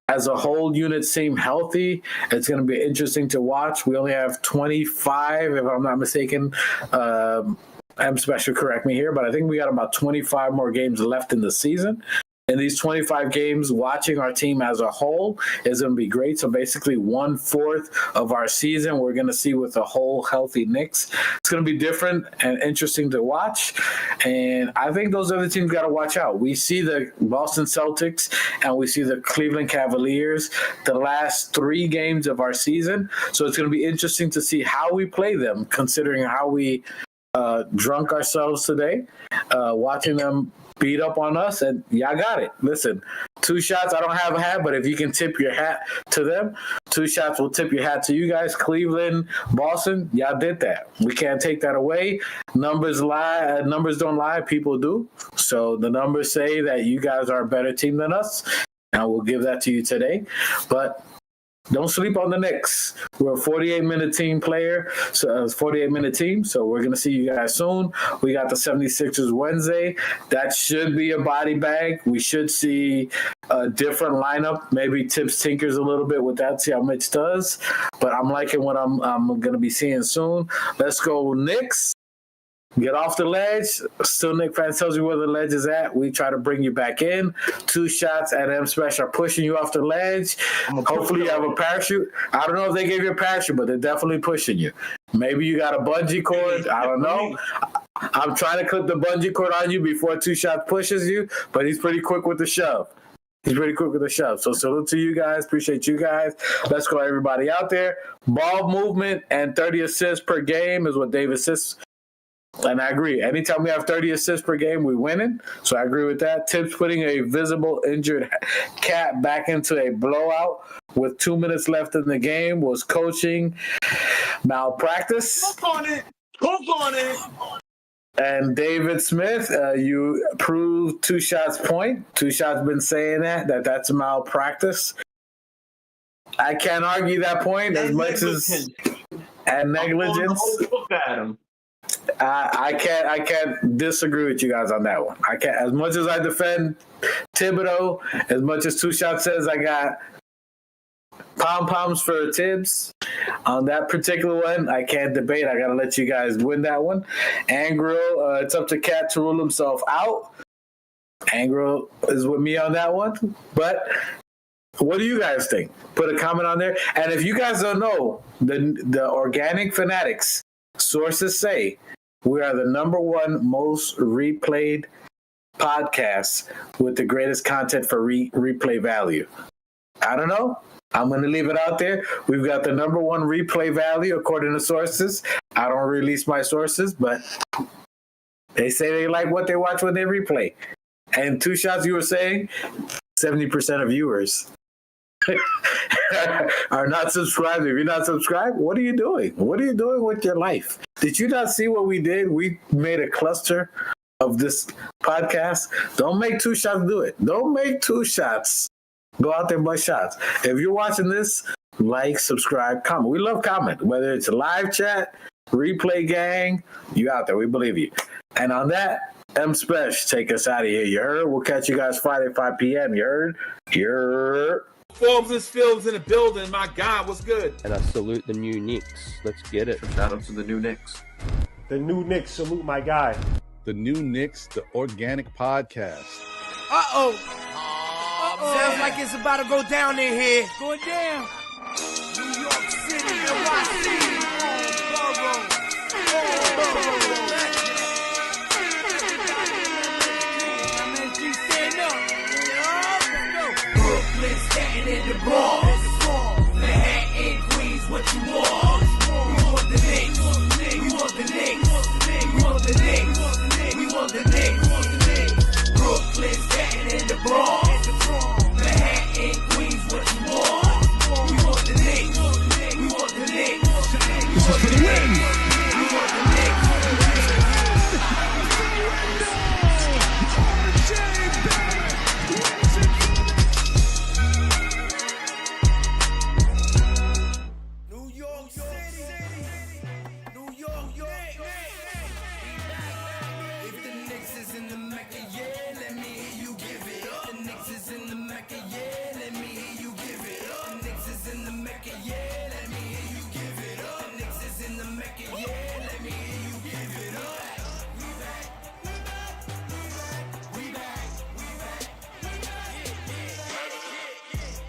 As a whole unit seem healthy. It's going to be interesting to watch. We only have 25, if I'm not mistaken. M Special, correct me here, but I think we got about 25 more games left in the season. In these 25 games, watching our team as a whole is going to be great. So basically 1/4 of our season we're going to see with a whole healthy Knicks. It's going to be different and interesting to watch. And I think those other teams got to watch out. We see the Boston Celtics and we see the Cleveland Cavaliers the last 3 games of our season. So it's going to be interesting to see how we play them, considering how we drunk ourselves today, watching them beat up on us, and y'all got it. Listen, 2 shots, I don't have a hat, but if you can tip your hat to them, 2 shots will tip your hat to you guys. Cleveland, Boston, y'all did that. We can't take that away. Numbers lie. Numbers don't lie. People do. So the numbers say that you guys are a better team than us, and we'll give that to you today. But don't sleep on the Knicks. We're a 48-minute team player, so 48-minute team. So we're going to see you guys soon. We got the 76ers Wednesday. That should be a body bag. We should see a different lineup. Maybe Tibbs tinkers a little bit with that, see how Mitch does. But I'm liking what I'm going to be seeing soon. Let's go Knicks. Get off the ledge. Still, Knicks fans tells you where the ledge is at. We try to bring you back in. 2 shots at M Special are pushing you off the ledge. Hopefully you have a parachute. I don't know if they gave you a parachute, but they're definitely pushing you. Maybe you got a bungee cord. I don't know. I'm trying to clip the bungee cord on you before 2 shots pushes you, but he's pretty quick with the shove. So salute to you guys. Appreciate you guys. Let's go, everybody out there. Ball movement and 30 assists per game is what David says. And I agree. Anytime we have 30 assists per game, we winning. So I agree with that. Tibbs putting a visible injured cat back into a blowout with 2 minutes left in the game was coaching malpractice. Talk on it. And David Smith, you proved Two Shots point. Two Shots been saying that's malpractice. I can't argue that point as much as and negligence. Look at him. I can't disagree with you guys on that one. I can't, as much as I defend Thibodeau, as much as Two Shots says I got pom-poms for Tibbs on that particular one. I can't debate. I gotta let you guys win that one. Angro, it's up to Cat to rule himself out. Angro is with me on that one. But what do you guys think? Put a comment on there. And if you guys don't know, the Organic Fanatics sources say we are the #1 most replayed podcast with the greatest content for replay value. I don't know. I'm going to leave it out there. We've got the #1 replay value according to sources. I don't release my sources, but they say they like what they watch when they replay. And Two Shots, you were saying 70% of viewers are not subscribed. If you're not subscribed, what are you doing? What are you doing with your life? Did you not see what we did? We made a cluster of this podcast. Don't make Two Shots do it. Don't make Two Shots go out there and bust shots. If you're watching this, like, subscribe, comment. We love comment. Whether it's a live chat, replay gang, you out there. We believe you. And on that, M Spesh, take us out of here. You heard? We'll catch you guys Friday, 5 p.m. You heard? You're... Forms and Fields in the building. My God, what's good? And I salute the new Knicks. Let's get it. Shout out to the new Knicks. The new Knicks, salute my guy. The New Knicks, the organic podcast. Uh-oh. Sounds like it's about to go down in here. Going down. New York City, NYC, MSG stand up. Brooklyn, Staten in the Bronx. Manhattan, Queens, what you want? We want the Knicks. We want the Knicks. We want the Knicks. We want the Knicks. Brooklyn, Staten in the Bronx. Manhattan, Queens, what you want? We want the Knicks. We want the Knicks. We want the Knicks. We want the Knicks. New York City. New York, If the Knicks is in the Mecca, yeah, let me hear you give it up. The Knicks is in the Mecca, yeah, let me hear you give it up. The Knicks is in the Mecca, yeah, let me hear you give it up. The Knicks is in the Mecca, yeah, let me hear you give it up. We back, we back, we back, we back, we back.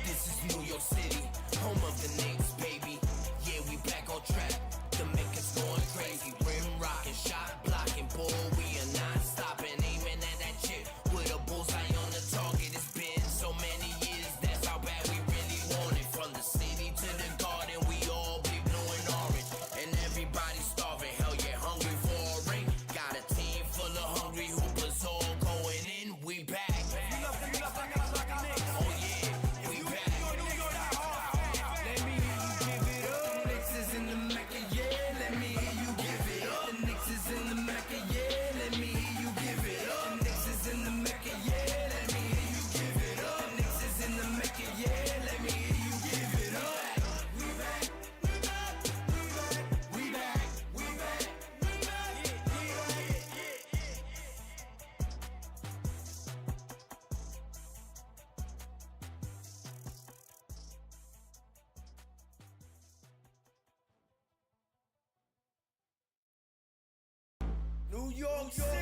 This is New York City, home of the Knicks, baby. Yeah, we back on track. The Mecca's going crazy. Rim rocking, shot blocking, ball. We are not stopping, aiming at that chip with a bullseye on the target. It's been so many years, that's how bad we really want it. From the city to the garden, we all be blue and orange, and everybody starving. Hell yeah, hungry for a ring. Got a team full of hungry hoopers all going in. We back. Oh yeah, we back. Let me hear you give it up. The Knicks is in the Mecca, yeah. Let me hear you give it up. The Knicks is in the Mecca, yeah. Let me hear you give it up. The Knicks is in the Mecca, yeah. Let me hear you give it up. The Knicks is in the Mecca, yeah. Let me hear you give it up. We back, we back, we back, we back, we back, we New York City.